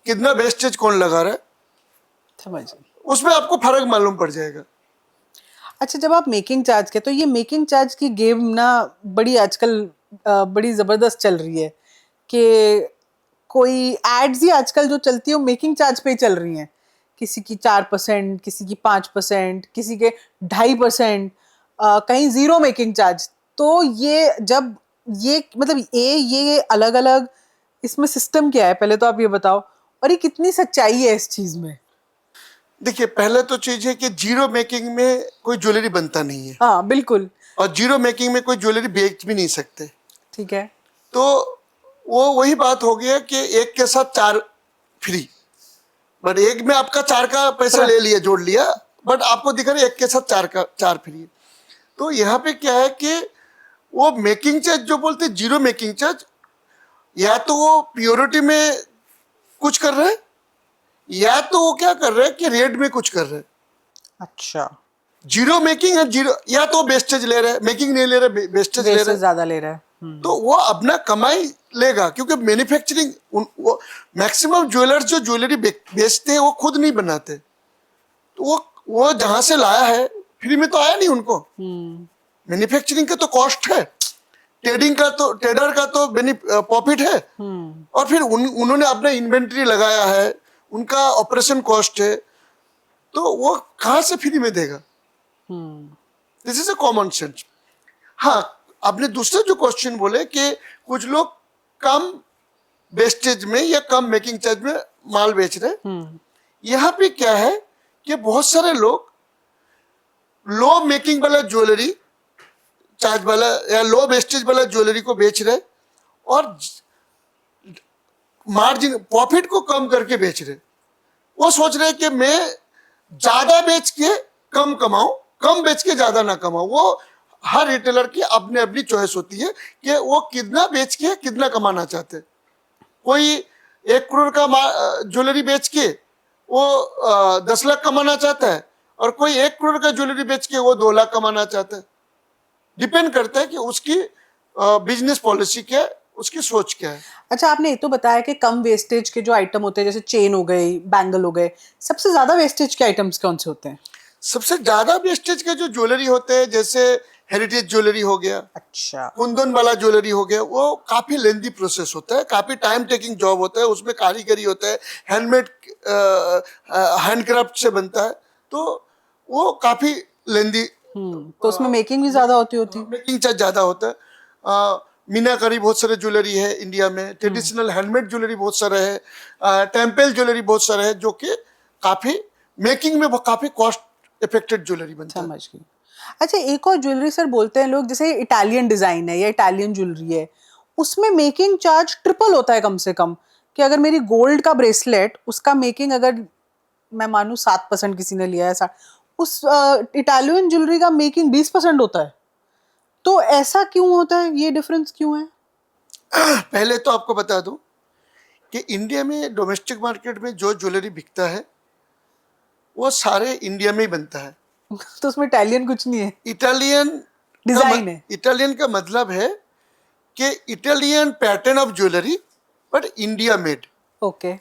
कितना वेस्टेज कौन लगा रहा है, समझ। उसमें आपको फर्क मालूम पड़ जाएगा। अच्छा, जब आप मेकिंग चार्ज के, तो ये मेकिंग चार्ज की गेम ना बड़ी आजकल बड़ी जबरदस्त चल रही है कि कोई एड्स ही आजकल जो चलती है वो मेकिंग चार्ज पे ही चल रही हैं। किसी की 4%, किसी की 5%, किसी के 2.5%, कहीं 0 मेकिंग चार्ज। तो ये जब ये मतलब ये अलग अलग इसमें सिस्टम क्या है, पहले तो आप ये बताओ, और ये कितनी सच्चाई है इस चीज में? देखिए पहले तो चीज है कि जीरो मेकिंग में कोई ज्वेलरी बनता नहीं है, हाँ बिल्कुल। और जीरो मेकिंग में कोई ज्वेलरी बेच भी नहीं सकते। ठीक है। तो वो वही बात हो गया कि एक के साथ 4 फ्री। बट एक में आपका 4 का पैसा ले लिया, जोड़ लिया, बट आपको दिख रहा है एक के साथ 4 फ्री। तो यहाँ पे क्या है कि वो मेकिंग चार्ज जो बोलते हैं जीरो मेकिंग चार्ज, या तो वो प्योरिटी में कुछ कर रहे हैं, या तो वो क्या कर रहे हैं कि रेट में कुछ कर रहे हैं। अच्छा, जीरो मेकिंग है, जीरो, या तो वेस्टेज ले रहे हैं, मेकिंग नहीं ले रहे, वेस्टेज ले रहे वेस्टेज हैं। ज्यादा ले रहा है। तो वो अपना कमाई लेगा, क्योंकि मैन्युफैक्चरिंग वो मैक्सिमम ज्वेलर्स जो ज्वेलरी बेचते हैं वो खुद नहीं बनाते। तो वो जहां से लाया है फ्री में तो आया नहीं उनको। मैन्युफैक्चरिंग का तो कॉस्ट है, ट्रेडिंग का तो, ट्रेडर का तो प्रॉफिट है, और फिर उन्होंने अपना इन्वेंट्री लगाया है, उनका ऑपरेशन कॉस्ट है, तो वो कहां से फ्री में देगा? This is a common sense. हाँ, आपने दूसरे जो क्वेश्चन बोले कि कुछ लोग कम वेस्टेज में या कम मेकिंग चार्ज में माल बेच रहे हैं, यहाँ पे क्या है कि बहुत सारे लोग लो मेकिंग वाला ज्वेलरी चार्ज वाला या लो वेस्टेज वाला ज्वेलरी को बेच रहे, और मार्जिन प्रॉफिट को कम करके बेच रहे। वो सोच रहे कि मैं ज्यादा बेच के कम कमाऊं, कम बेच के ज्यादा ना कमाऊं। वो हर रिटेलर की अपनी अपनी चॉइस होती है कि वो कितना बेच के कितना कमाना चाहते हैं। कोई 1 करोड़ का ज्वेलरी बेच के वो 10 लाख कमाना चाहता है, और कोई 1 करोड़ का ज्वेलरी बेच के वो 2 लाख कमाना चाहता है। डिपेंड करता है कि उसकी बिजनेस पॉलिसी क्या है, उसकी सोच क्या है। अच्छा, आपने ये तो बताया कि कम वेस्टेज के जो आइटम होते हैं जैसे चेन हो गई, बैंगल हो गए, सबसे ज्यादा वेस्टेज के आइटम्स कौन से होते हैं? सबसे ज्यादा वेस्टेज के जो ज्वेलरी होते हैं, जैसे हेरिटेज ज्वेलरी हो गया, अच्छा। कुंदन वाला ज्वेलरी हो गया, वो काफी लेंदी प्रोसेस होता है, काफी टाइम टेकिंग जॉब होता है, उसमें कारीगरी होता है, हैंडमेड हैंडक्राफ्ट से बनता है, तो वो काफी लेंदी, तो उसमें मेकिंग भी ज्यादा होती। मेकिंग चार्ज ज्यादा होता है। मीनाकारी बहुत सारे ज्वेलरी है इंडिया में, ट्रेडिशनल हैंडमेड ज्वेलरी बहुत सारा है, टेम्पल ज्वेलरी बहुत सारा है, जो कि काफी मेकिंग में काफी कॉस्ट इफेक्टेड ज्वेलरी बनता है। समझ गई। अच्छा, एक और ज्वेलरी सर बोलते हैं लोग, जैसे इटालियन डिजाइन है या इटालियन ज्वेलरी है, उसमें मेकिंग चार्ज ट्रिपल होता है कम से कम। कि अगर मेरी गोल्ड का ब्रेसलेट, उसका मेकिंग अगर मैं मानूं 7% किसी ने लिया है, उस इटालियन ज्वेलरी का मेकिंग 20% होता है। तो ऐसा क्यों होता है, ये डिफरेंस क्यों है? पहले तो आपको बता दूं कि इंडिया में डोमेस्टिक मार्केट में जो ज्वेलरी बिकता है वो सारे इंडिया में ही बनता है। तो उसमें इटालियन कुछ नहीं है, इटालियन डिजाइन है। इटालियन का मतलब है कि Italian pattern of jewellery but India made. Okay.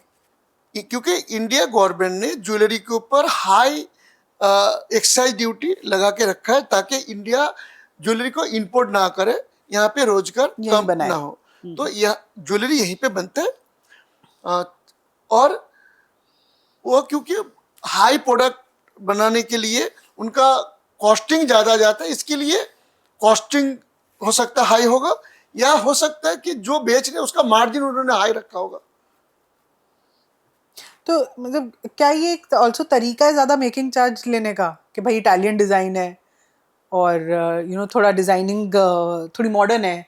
क्योंकि इंडिया गवर्नमेंट ने ज्वेलरी के ऊपर हाई एक्साइज ड्यूटी लगा के रखा है, ताकि इंडिया ज्वेलरी को इंपोर्ट ना करे, यहाँ पे रोजगार यहीं कम बनाए। ना हो। तो यह ज्वेलरी यहीं पे बनता है। और वो क्योंकि हाई प्रोडक्ट बनाने के लिए उनका कॉस्टिंग ज़्यादा जाता है, इसके लिए कॉस्टिंग हो सकता है हाई होगा, या हो सकता है कि जो बेच रहे उसका मार्जिन उन्होंने हाई रखा होगा। तो मतलब क्या ये एक ऑल्सो तरीका है ज्यादा मेकिंग चार्ज लेने का, कि भाई इटालियन डिजाइन है और थोड़ा डिजाइनिंग थोड़ी मॉडर्न है,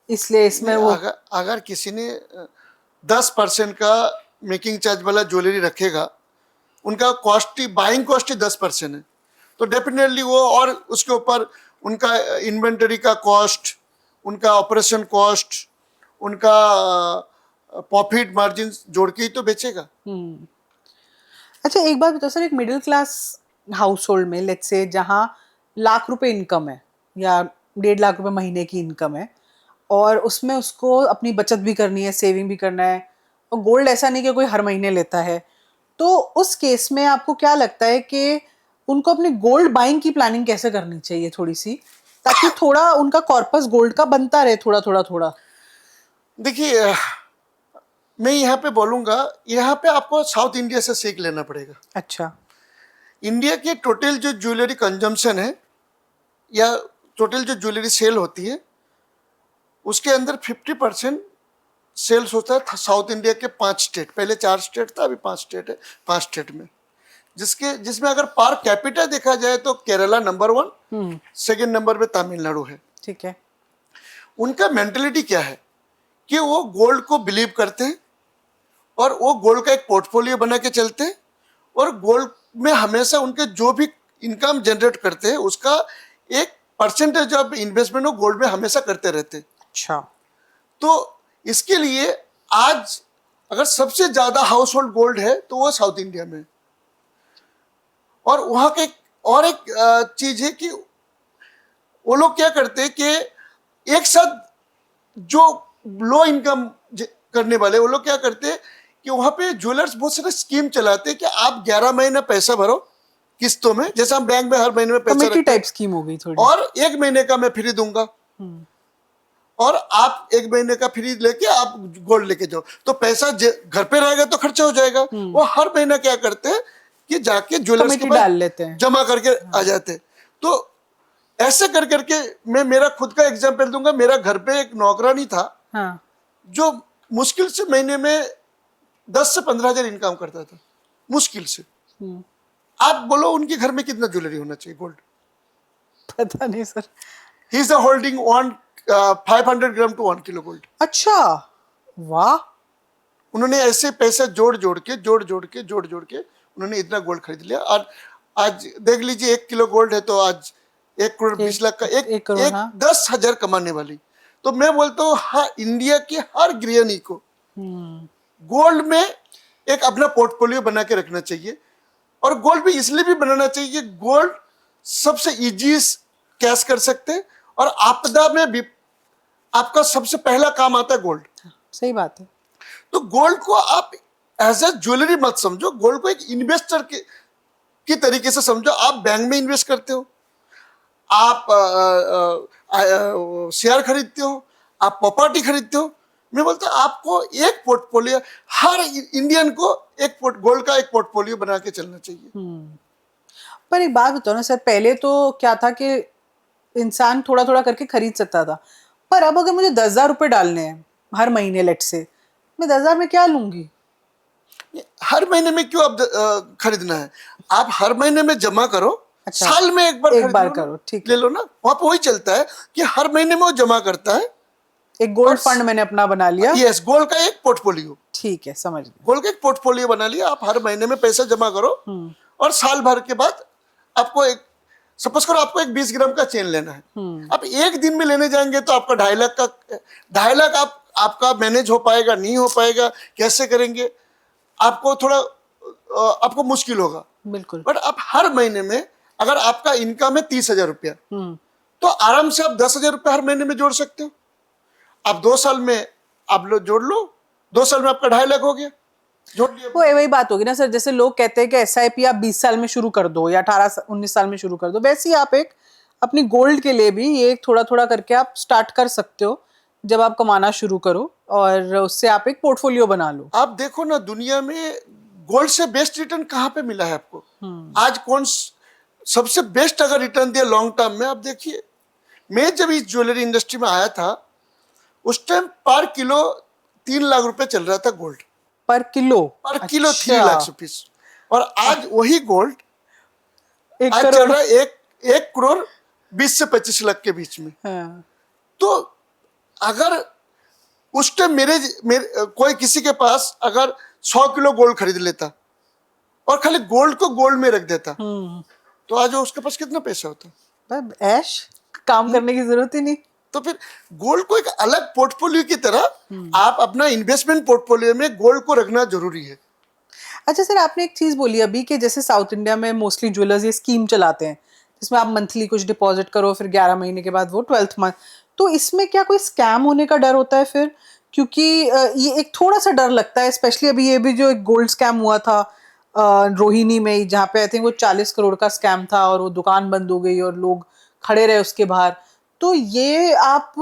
इसलिए इसमें नहीं, वो। अगर अगर किसी ने 10% का मेकिंग चार्ज वाला ज्वेलरी रखेगा, उनका कॉस्ट ही बाइंग कॉस्ट ही 10% है, तो डेफिनेटली वो, और उसके ऊपर उनका इन्वेंटरी का कॉस्ट, उनका ऑपरेशन कॉस्ट, उनका प्रॉफिट मार्जिन जोड़ के ही तो बेचेगा। अच्छा, एक बात बताओ सर, एक मिडिल क्लास हाउस होल्ड में, लेट्स से जहाँ लाख रुपए इनकम है या 1.5 लाख रुपए महीने की इनकम है, और उसमें उसको अपनी बचत भी करनी है, सेविंग भी करना है, और गोल्ड ऐसा नहीं कि कोई हर महीने लेता है, तो उस केस में आपको क्या लगता है कि उनको अपनी गोल्ड बाइंग की प्लानिंग कैसे करनी चाहिए थोड़ी सी, ताकि थोड़ा उनका कॉर्पस गोल्ड का बनता रहे, थोड़ा थोड़ा थोड़ा? देखिए, मैं यहाँ पे बोलूँगा, यहाँ पे आपको साउथ इंडिया से सीख लेना पड़ेगा। अच्छा। इंडिया की टोटल जो ज्वेलरी कंजम्पशन है, या टोटल जो ज्वेलरी सेल होती है, उसके अंदर 50% सेल्स होता है साउथ इंडिया के 5 स्टेट, पहले 4 स्टेट था, अभी 5 स्टेट है। 5 स्टेट में जिसमें अगर पर कैपिटा देखा जाए तो केरला नंबर 1, सेकेंड नंबर पे तमिलनाडु है। ठीक है। उनका मेंटेलिटी क्या है कि वो गोल्ड को बिलीव करते हैं, और वो गोल्ड का एक पोर्टफोलियो बना के चलते हैं, और गोल्ड में हमेशा उनके जो भी इनकम जनरेट करते हैं उसका एक परसेंटेज ऑफ इन्वेस्टमेंट वो गोल्ड में हमेशा करते रहते हैं। अच्छा। तो इसके लिए आज अगर सबसे ज्यादा हाउस होल्ड गोल्ड है तो वो साउथ इंडिया में। और वहां के और एक चीज है कि वो लोग क्या करते हैं कि एक साथ जो लो इनकम करने वाले, वो लोग क्या करते हैं कि वहां पे ज्वेलर्स बहुत सारे स्कीम चलाते हैं कि आप 11 महीना पैसा भरो किस्तों में, जैसे हम बैंक में हर महीने में पैसा कमेटी रखते टाइप हैं, स्कीम हो गई थोड़ी। और 1 महीने का मैं फ्री दूंगा, और आप 1 महीने का फ्री लेके आप गोल्ड लेके जाओ, तो पैसा घर पे रहेगा तो खर्चा हो जाएगा। वो हर महीना क्या करते हैं कि जाके ज्वेलर्स के कमेटी डाल लेते हैं। पास जमा करके आ जाते हैं। तो ऐसे कर करके, मैं मेरा खुद का एग्जांपल दूंगा। मेरा घर पे एक नौकरानी था, हाँ। जो मुश्किल से महीने में 10 से 15 हजार इनकम करता था, मुश्किल से। आप बोलो उनके घर में कितना ज्वेलरी होना चाहिए गोल्ड? पता नहीं sir. He is holding 500 gram to 1 kilo gold. अच्छा, वाह। उन्होंने ऐसे पैसे जोड़ जोड़ के उन्होंने इतना गोल्ड खरीद लिया। और आज देख लीजिए 1 किलो गोल्ड है तो आज 1 करोड़ 20 लाख का, एक करोड़, एक हाँ। 10,000 कमाने वाली। तो मैं बोलता हूँ, हाँ, इंडिया की हर गृहिणी को गोल्ड में एक अपना पोर्टफोलियो बना के रखना चाहिए। और गोल्ड भी इसलिए भी बनाना चाहिए, गोल्ड सबसे इजी कैश कर सकते हैं, और आपदा में भी आपका सबसे पहला काम आता है गोल्ड। सही बात है। तो गोल्ड को आप एज ए ज्वेलरी मत समझो, गोल्ड को एक इन्वेस्टर की तरीके से समझो। आप बैंक में इन्वेस्ट करते हो, आप शेयर खरीदते हो, आप प्रॉपर्टी खरीदते हो। मैं बोलता हूं आपको एक पोर्टफोलियो, हर इंडियन को एक गोल्ड का एक पोर्टफोलियो बना के चलना चाहिए। पर एक बात बताओ ना सर, पहले तो क्या था कि इंसान थोड़ा थोड़ा करके खरीद सकता था, पर अब अगर मुझे 10,000 रुपए डालने हैं हर महीने, लेट से, मैं 10,000 में क्या लूंगी? हर महीने में क्यों आप खरीदना है? आप हर महीने में जमा करो। अच्छा, साल में एक बार एक खरीद बार लो ना, करो, ठीक ले है। लो ना। वहां पर वही चलता है कि हर महीने में वो जमा करता है। एक गोल्ड और फंड मैंने अपना बना लिया। यस, गोल्ड का एक पोर्टफोलियो, ठीक है, समझ गई। गोल्ड का एक पोर्टफोलियो बना लिया। आप हर महीने में पैसा जमा करो और साल भर के बाद आपको एक, सपोज करो आपको एक 20 ग्राम का चेन लेना है। आप एक दिन में लेने जाएंगे तो आपका 2.5 लाख का, 2.5 लाख आपका मैनेज हो पाएगा, नहीं हो पाएगा, कैसे करेंगे? आपको थोड़ा आपको मुश्किल होगा। बिल्कुल। बट आप हर महीने में, अगर आपका इनकम है 30,000 रुपया, तो आराम से आप 10,000 रुपया हर महीने में जोड़ सकते हो। आप 2 साल में आप लोग जोड़ लो, 2 साल में आपका 2.5 लाख हो गया, जोड़ लिया। वो वही बात होगी ना सर, जैसे लोग कहते हैं कि SIP आप 20 साल में शुरू कर दो या 18-19 साल में शुरू कर दो, वैसे ही आप एक अपनी गोल्ड के लिए भी ये थोड़ा थोड़ा करके आप स्टार्ट कर सकते हो जब आप कमाना शुरू करो, और उससे आप एक पोर्टफोलियो बना लो। आप देखो ना, दुनिया में गोल्ड से बेस्ट रिटर्न कहाँ पे मिला है आपको? आज कौन सबसे बेस्ट अगर रिटर्न दिया लॉन्ग टर्म में, आप देखिए। मैं जब इस ज्वेलरी इंडस्ट्री में आया था, उस टाइम पर किलो 3 लाख रुपए चल रहा था गोल्ड। पर किलो? पर किलो अच्छा। 3 लाख रुपीस। और आज वही गोल्ड 1 आज चल करोड़। रहा है 1 करोड़ 20 से 25 लाख के बीच में। हाँ। तो अगर उस टाइम मेरे कोई किसी के पास अगर 100 किलो गोल्ड खरीद लेता और खाली गोल्ड को गोल्ड में रख देता, तो आज उसके पास कितना पैसा होता? पर ऐश, काम करने की जरूरत ही नहीं। तो फिर गोल्ड को एक अलग पोर्टफोलियो की तरह आप अपना इन्वेस्टमेंट पोर्टफोलियो में गोल्ड को रखना जरूरी है। अच्छा सर, आपने एक चीज बोली अभी कि जैसे साउथ इंडिया में मोस्टली ज्वेलर्स ये स्कीम चलाते हैं जिसमें आप मंथली कुछ डिपॉजिट करो, फिर 11 महीने के बाद वो 12th मंथ, तो इसमें क्या कोई स्कैम होने का डर होता है फिर? क्योंकि ये एक थोड़ा सा डर लगता है, स्पेशली अभी ये भी जो एक गोल्ड स्कैम हुआ था रोहिणी में ही, जहाँ पे आई थिंक वो 40 करोड़ का स्कैम था और वो दुकान बंद हो गई और लोग खड़े रहे उसके बाहर। तो ये आप,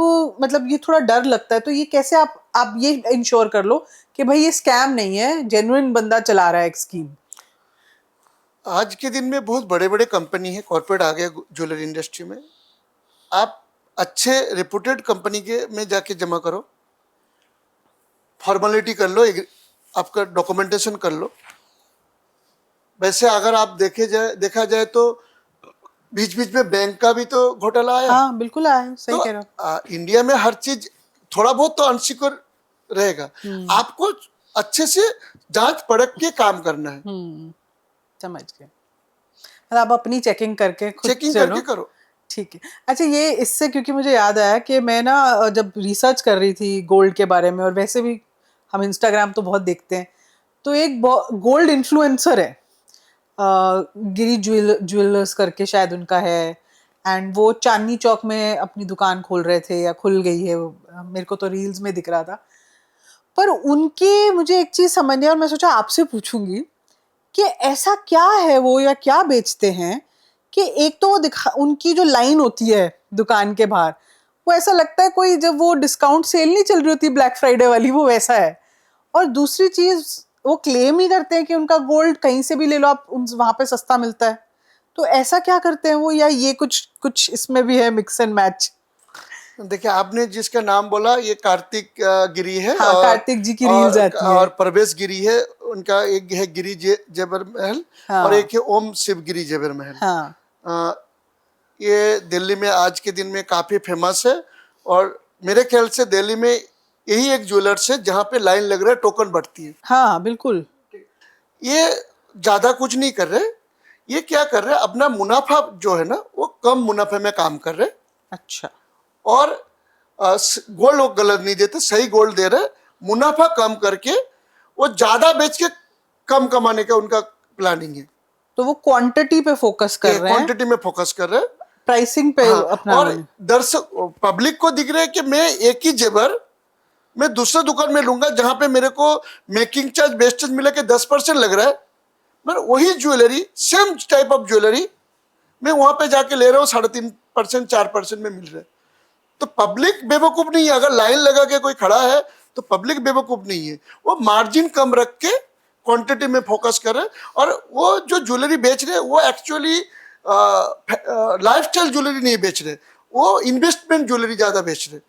मतलब ये थोड़ा डर लगता है, तो ये कैसे आप ये इंश्योर कर लो कि भाई ये स्कैम नहीं है, जेन्युइन बंदा चला रहा है एक स्कीम? आज के दिन में बहुत बड़े बड़े कंपनी है, कॉर्पोरेट आ गया ज्वेलरी इंडस्ट्री में। आप अच्छे रेपुटेड कंपनी के में जाके जमा करो, फॉर्मेलिटी कर लो, आपका डॉक्यूमेंटेशन कर लो। वैसे अगर आप देखा जाए तो बीच बीच में बैंक का भी तो घोटाला आया। हाँ बिल्कुल आया है, सही तो कह रहे हो। इंडिया में हर चीज थोड़ा बहुत तो अनसिक्योर रहेगा। आपको अच्छे से जांच परख के काम करना है। समझ गए, मतलब आप अपनी चेकिंग करके खुद चेकिंग चलो। करके करो। ठीक है। अच्छा, ये इससे क्योंकि मुझे याद आया कि मैं ना जब रिसर्च कर रही थी गोल्ड के बारे में, और वैसे भी हम इंस्टाग्राम तो बहुत देखते हैं, तो एक गोल्ड इन्फ्लुएंसर है, गिरी ज्वेलर्स करके शायद उनका है, एंड वो चांदनी चौक में अपनी दुकान खोल रहे थे या खुल गई है, मेरे को तो रील्स में दिख रहा था। पर उनकी मुझे एक चीज समझ नहीं आई और मैं सोचा आपसे पूछूंगी कि ऐसा क्या है वो, या क्या बेचते हैं कि एक तो वो उनकी जो लाइन होती है दुकान के बाहर, वो ऐसा लगता है कोई जब वो डिस्काउंट सेल नहीं चल रही होती ब्लैक फ्राइडे वाली, वो वैसा है। और दूसरी चीज, वो क्लेम ही करते हैं कि उनका गोल्ड कहीं से भी ले लो आप, वहां पे सस्ता मिलता है। तो ऐसा क्या करते हैं वो, या ये कुछ कुछ इसमें भी है मिक्स एंड मैच? देखिए, आपने जिसका नाम बोला ये कार्तिक गिरी है। हाँ, कार्तिक जी की रील्स आती है। और प्रवेश गिरी है उनका, एक है गिरी जेबर महल। हाँ। और एक है ओम शिव गिरी जेबर महल। हाँ। ये दिल्ली में आज के दिन में काफी फेमस है। और मेरे ख्याल से दिल्ली में यही एक ज्वेलर्स है जहाँ पे लाइन लग रहा है, टोकन बढ़ती है। हाँ बिल्कुल। ये ज्यादा कुछ नहीं कर रहे, ये क्या कर रहे हैं, अपना मुनाफा जो है ना वो कम मुनाफे में काम कर रहे। अच्छा। और गोल्ड वो गलत नहीं देते, सही गोल्ड दे रहे। मुनाफा कम करके वो ज्यादा बेच के कम कमाने का उनका प्लानिंग है। तो वो क्वांटिटी पे फोकस कर रहे हैं, क्वांटिटी में फोकस कर रहे हैं। प्राइसिंग पे हाँ, अपना और उन्होंने। दर्शक पब्लिक को दिख रहा है कि मैं एक ही जेवर मैं दूसरे दुकान में लूंगा जहां पे मेरे को मेकिंग चार्ज वेस्टेज मिला के 10% लग रहा है, मैं वही jewellery same type of jewellery मैं वहां पे जाके ले रहा हूँ 3.5% 4% में मिल रहा है। तो पब्लिक बेवकूफ नहीं है, अगर लाइन लगा के कोई खड़ा है तो पब्लिक बेवकूफ नहीं है, वो मार्जिन कम रख के क्वांटिटी में फोकस कर रहे हैं। और वो जो ज्वेलरी बेच रहे हैं वो एक्चुअली लाइफस्टाइल ज्वेलरी नहीं बेच रहे, वो इन्वेस्टमेंट ज्वेलरी ज्यादा बेच रहे।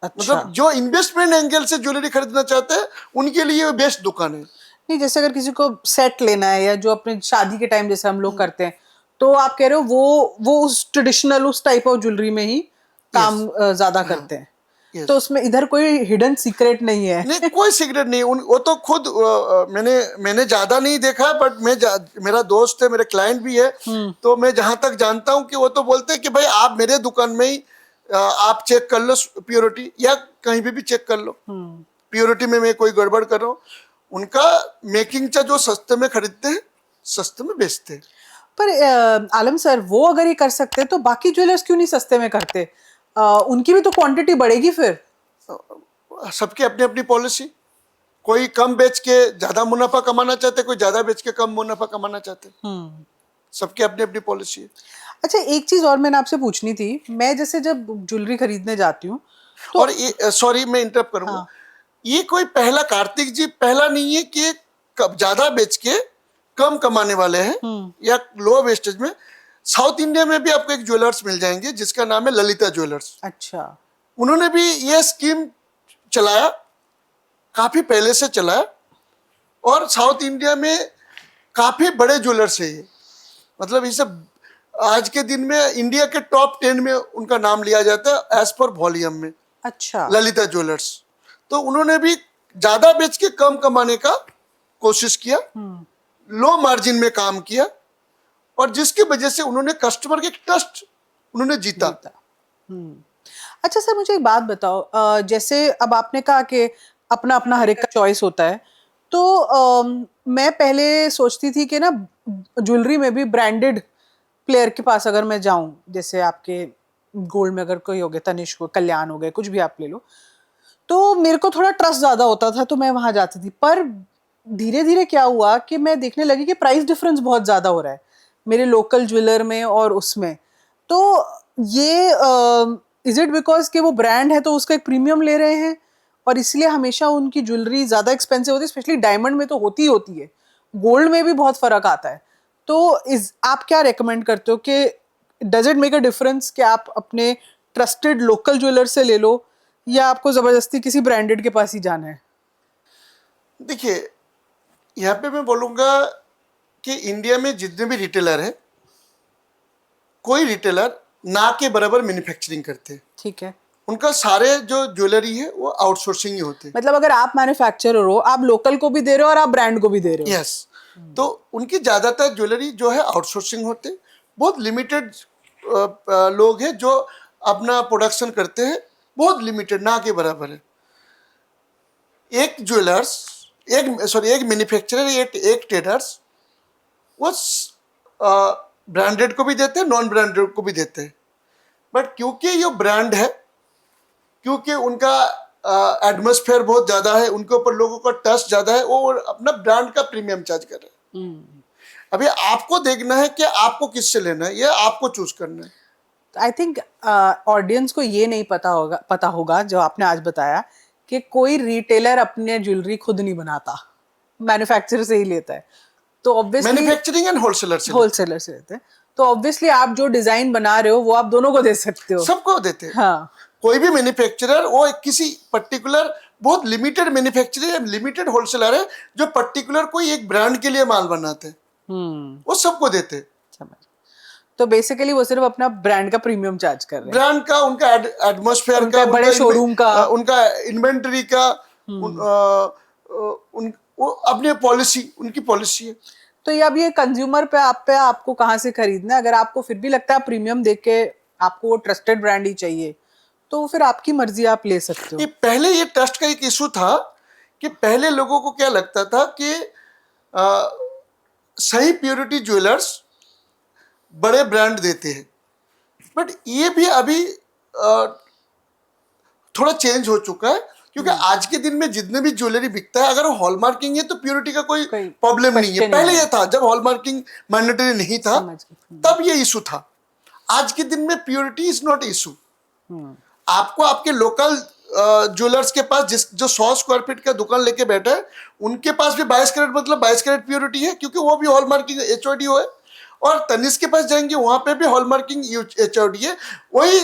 अच्छा। मतलब जो इन्वेस्टमेंट एंगल से ज्वेलरी खरीदना चाहते हैं उनके लिए वो बेस्ट दुकान है। नहीं, जैसे अगर किसी को सेट लेना है या जो अपने शादी के टाइम जैसे हम लोग करते हैं, तो आप कह रहे हो वो उस ट्रेडिशनल उस टाइप ऑफ ज्वेलरी में ही काम ज्यादा हाँ, करते हैं। तो यस। उसमें इधर कोई हिडन सीक्रेट नहीं है। नहीं, कोई सिगरेट नहीं, वो तो खुद मैंने ज्यादा नहीं देखा, बट मेरा दोस्त है, मेरे क्लाइंट भी है, तो मैं जहां तक जानता हूं कि वो तो बोलते हैं कि भाई आप मेरे दुकान में ही आप चेक कर लो प्योरिटी, या कहीं भी चेक कर लो प्योरिटी में मैं कोई गड़बड़ कर रहा हूँ। उनका मेकिंग चार्ज जो सस्ते में खरीदते हैं सस्ते में बेचते हैं। पर आलम सर, वो अगर ये कर सकते हैं तो बाकी ज्वेलर्स क्यों नहीं सस्ते में करते? उनकी भी तो क्वांटिटी बढ़ेगी फिर। सबकी अपनी अपनी पॉलिसी, कोई कम बेच के ज्यादा मुनाफा कमाना चाहते, कोई ज्यादा बेच के कम मुनाफा कमाना चाहते, सबकी अपनी अपनी पॉलिसी है। अच्छा, एक चीज और मैंने आपसे पूछनी थी। मैं जैसे जब ज्वेलरी खरीदने जाती हूँ तो और ये सॉरी मैं इंटरप्ट करूंगा, हाँ, ये कोई पहला कार्तिक जी पहला नहीं है कि ज्यादा बेच के कम कमाने वाले हैं या लो वेस्टेज में। साउथ इंडिया में भी आपको एक ज्वेलर्स मिल जाएंगे जिसका नाम है ललिता ज्वेलर्स। अच्छा। उन्होंने भी ये स्कीम चलाया, काफी पहले से चलाया, और साउथ इंडिया में काफी बड़े ज्वेलर्स है ये। मतलब इसे आज के दिन में इंडिया के टॉप 10 में उनका नाम लिया जाता है एज पर वॉल्यूम में, अच्छा। ललिता ज्वेलर्स। तो उन्होंने भी ज्यादा बेच के कम कमाने का कोशिश किया, लो मार्जिन में काम किया, और जिसकी वजह से उन्होंने कस्टमर के ट्रस्ट उन्होंने जीता। अच्छा सर, मुझे एक बात बताओ। जैसे अब आपने कहा कि अपना अपना हर एक का चॉइस होता है, तो मैं पहले सोचती थी कि ना ज्वेलरी में भी ब्रांडेड प्लेयर के पास अगर मैं जाऊं, जैसे आपके गोल्ड में अगर कोई हो गया, तनिष्क हो, कल्याण हो गए, कुछ भी आप ले लो, तो मेरे को थोड़ा ट्रस्ट ज्यादा होता था, तो मैं वहां जाती थी। पर धीरे धीरे क्या हुआ कि मैं देखने लगी कि प्राइस डिफरेंस बहुत ज्यादा हो रहा है मेरे लोकल ज्वेलर में और उसमें। तो ये इज इट बिकॉज कि वो ब्रांड है तो उसका एक प्रीमियम ले रहे हैं और इसलिए हमेशा उनकी ज्वेलरी ज्यादा एक्सपेंसिव होती है? स्पेशली डायमंड में तो होती ही होती है, गोल्ड में भी बहुत फर्क आता है। तो इस आप क्या रेकमेंड करते हो कि does it make a difference कि आप अपने ट्रस्टेड लोकल ज्वेलर से ले लो या आपको जबरदस्ती किसी ब्रांडेड के पास ही जाना है? देखिए, यहाँ पे मैं बोलूंगा कि इंडिया में जितने भी रिटेलर हैं, कोई रिटेलर ना के बराबर मैन्युफैक्चरिंग करते हैं। ठीक है। उनका सारे जो ज्वेलरी है वो आउटसोर्सिंग ही होते हैं। मतलब अगर आप मैन्युफैक्चरर हो, आप लोकल को भी दे रहे हो और आप ब्रांड को भी दे रहे हो। यस। तो उनकी ज्यादातर ज्वेलरी जो है आउटसोर्सिंग होते हैं। बहुत लिमिटेड लोग हैं जो अपना प्रोडक्शन करते हैं, बहुत लिमिटेड, ना के बराबर है। एक ज्वेलर्स, एक मैन्युफैक्चरर, एक ट्रेडर्स, वो ब्रांडेड को भी देते हैं, नॉन ब्रांडेड को भी देते हैं। बट क्योंकि ये ब्रांड है, क्योंकि उनका एटमॉस्फेयर बहुत ज्यादा है, उनके ऊपर लोगों का ट्रस्ट ज्यादा है, वो अपना ब्रांड का प्रीमियम चार्ज कर रहे हैं। अभी आपको देखना है कि आपको किससे लेना है, ये आपको चूज करना है। आई थिंक ऑडियंस को ये नहीं पता होगा जो आपने आज बताया कि कोई रिटेलर अपने ज्वेलरी खुद नहीं बनाता, मैन्युफैक्चरर से ही लेता है। तो ऑब्वियसली मैन्युफैक्चरिंग एंड होलसेलर से लेते हैं। तो ऑब्वियसली आप जो डिजाइन बना रहे हो वो आप दोनों को दे सकते हो। सबको देते हैं। हाँ। कोई भी मैन्युफैक्चरर वो किसी पर्टिकुलर बहुत लिमिटेड मैन्युफैक्चरर, लिमिटेड होलसेलर है जो पर्टिकुलर कोई एक ब्रांड के लिए माल बनाते हैं, वो सबको देते हैं। तो बेसिकली वो सिर्फ अपना ब्रांड का प्रीमियम चार्ज कर रहे हैं, ब्रांड का, उनका एटमॉस्फेयर का, बड़े शोरूम का, उनका इन्वेंटरी का, वो अपनी पॉलिसी, उनकी पॉलिसी है। तो ये अब ये कंज्यूमर पे आपको कहाँ से खरीदना है। अगर आपको फिर भी लगता है प्रीमियम देख के आपको वो ट्रस्टेड ब्रांड ही चाहिए, तो फिर आपकी मर्जी, आप ले सकते हो। ये पहले ये ट्रस्ट का एक इशू था कि पहले लोगों को क्या लगता था कि सही प्योरिटी ज्वेलर्स बड़े ब्रांड देते हैं, बट ये भी अभी थोड़ा चेंज हो चुका है, क्योंकि आज के दिन में जितने भी ज्वेलरी बिकता है, अगर वो हॉलमार्किंग है तो प्योरिटी का कोई कोई प्रॉब्लम नहीं है। question ही पहले नहीं ये था, जब हॉलमार्किंग मैंडेटरी नहीं था समझ गई। तब ये इशू था। आज के दिन में प्योरिटी इज नॉट इशू। आपको आपके लोकल ज्वेलर्स के पास जो 100 स्क्वायर फीट का दुकान लेके बैठा है, उनके पास भी 22 कैरेट मतलब 22 कैरेट प्योरिटी है, क्योंकि वो भी हॉलमार्किंग HOD है। और तनिष्क के पास जाएंगे, वहां पे भी हॉलमार्किंग HOD है, वही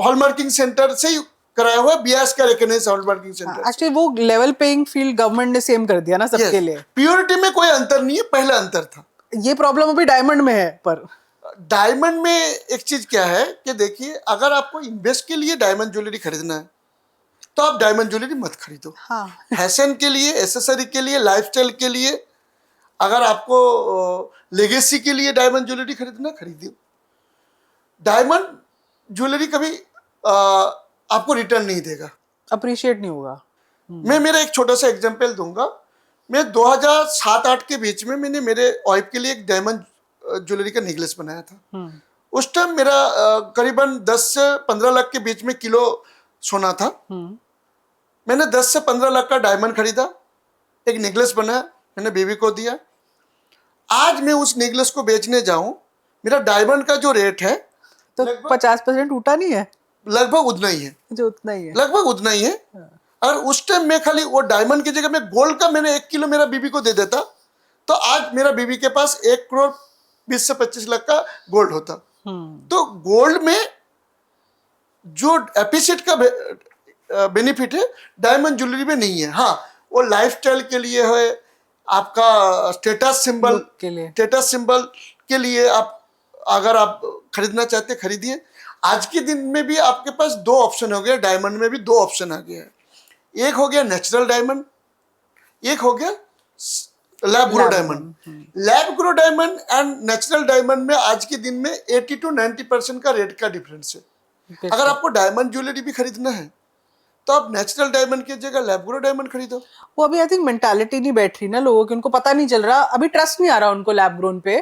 हॉलमार्किंग सेंटर से ही कराया हुआ है, BIS का रिकॉग्नाइज्ड हॉलमार्किंग सेंटर। एक्चुअली वो लेवल पेइंग फील्ड गवर्नमेंट ने सेम कर दिया ना सबके लिए। प्योरिटी में कोई अंतर नहीं है, पहले अंतर था। ये प्रॉब्लम अभी डायमंड में है, पर डायमंड में एक चीज क्या है कि देखिए, अगर आपको इन्वेस्ट के लिए डायमंड ज्वेलरी खरीदना है तो आप डायमंड ज्वेलरी मत खरीदो। हाँ फैशन के लिए, एसेसरी के लिए, लाइफस्टाइल के लिए, अगर आपको लेगेसी के लिए डायमंड ज्वेलरी खरीदना, खरीदियो। डायमंड ज्वेलरी कभी आपको रिटर्न नहीं देगा, अप्रिशिएट नहीं होगा। मैं मेरा एक छोटा सा एग्जांपल दूंगा। मैं 2007-8 के बीच में मैंने मेरे वाइफ के लिए एक डायमंड ज्वेलरी का नेकलेस बनाया था। उस टाइम मेरा करीबन 10 से 15 लाख के बीच में किलो सोना था। मैंने 10 से 15 लाख का डायमंड खरीदा, एक नेकलेस बनाया, मैंने बेबी को दिया। आज मैं उस नेकलेस को बेचने जाऊं, मेरा डायमंड का जो रेट है तो 50% उठा नहीं है, लगभग उतना ही है, जो उतना ही है। लगभग उतना ही है। और उस टाइम मैं खाली वो डायमंड की जगह में गोल्ड का मैंने 1 किलो मेरा बीबी को दे देता, तो आज मेरा बीबी के पास 1 करोड़ 20 से 25 लाख का गोल्ड होता। तो गोल्ड में जो एपिसिट का बेनिफिट है, डायमंड ज्वेलरी में नहीं है। हाँ, वो लाइफस्टाइल के लिए है, आपका स्टेटस सिंबल के लिए आप अगर आप खरीदना चाहते खरीदिए। आज के दिन में भी आपके पास 2 ऑप्शन हो गया, डायमंड में भी 2 ऑप्शन आ गया है। एक हो गया नेचुरल डायमंड, एक हो गया lab grow diamond. Lab grow diamond and natural diamond में आज के दिन में 80 to 90% का रेट का डिफरेंस है। अगर आपको डायमंड ज्वेलरी भी खरीदना है तो आप नेचुरल डायमंड की जगह लैब ग्रो डायमंड खरीदो। वो अभी आई थिंक मेंटालिटी नहीं बैठ रही ना लोगों की, उनको पता नहीं चल रहा, अभी ट्रस्ट नहीं आ रहा उनको लैब ग्रोन पे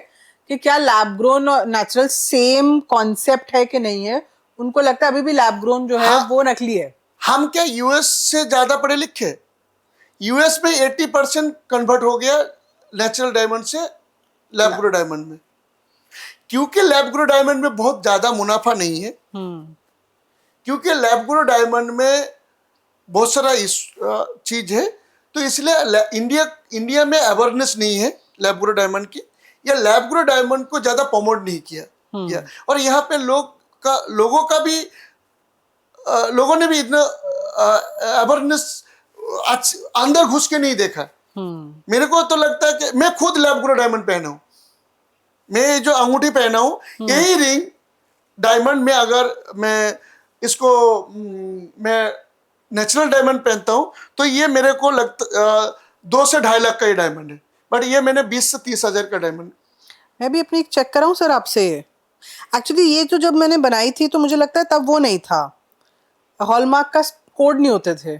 कि क्या लैब ग्रोन और नेचुरल सेम कॉन्सेप्ट है कि नहीं है। उनको लगता है अभी भी लैब ग्रोन जो है वो नकली है। हम क्या यूएस से ज्यादा पढ़े लिखे? यूएस में 80% कन्वर्ट हो गया नेचुरल डायमंड से लैब ग्रो डायमंड में, क्योंकि लैब ग्रो डायमंड में बहुत ज्यादा मुनाफा नहीं है। क्योंकि लैब ग्रो डायमंड में बहुत सारा चीज है, तो इसलिए इंडिया में अवेयरनेस नहीं है लैब ग्रो डायमंड की, या लैब ग्रो डायमंड को ज्यादा प्रमोट नहीं किया। और यहाँ पे लोगों ने भी इतना अवेयरनेस अंदर घुस के नहीं देखा। मेरे को तो लगता है कि मैं खुद लैब ग्रो डायमंड पहना हूं, मैं जो अंगूठी पहना हूं, यही रिंग डायमंड में, अगर मैं इसको मैं नेचुरल डायमंड पहनता हूं तो ये मेरे को लगता 2 से 2.5 लाख का ये डायमंड है, बट ये मैंने 20 से 30 हजार का डायमंड। मैं भी अपनी चेक कराऊं सर आपसे? एक्चुअली ये तो जब मैंने बनाई थी तो मुझे लगता है तब वो नहीं था, हॉलमार्क का कोड नहीं होते थे,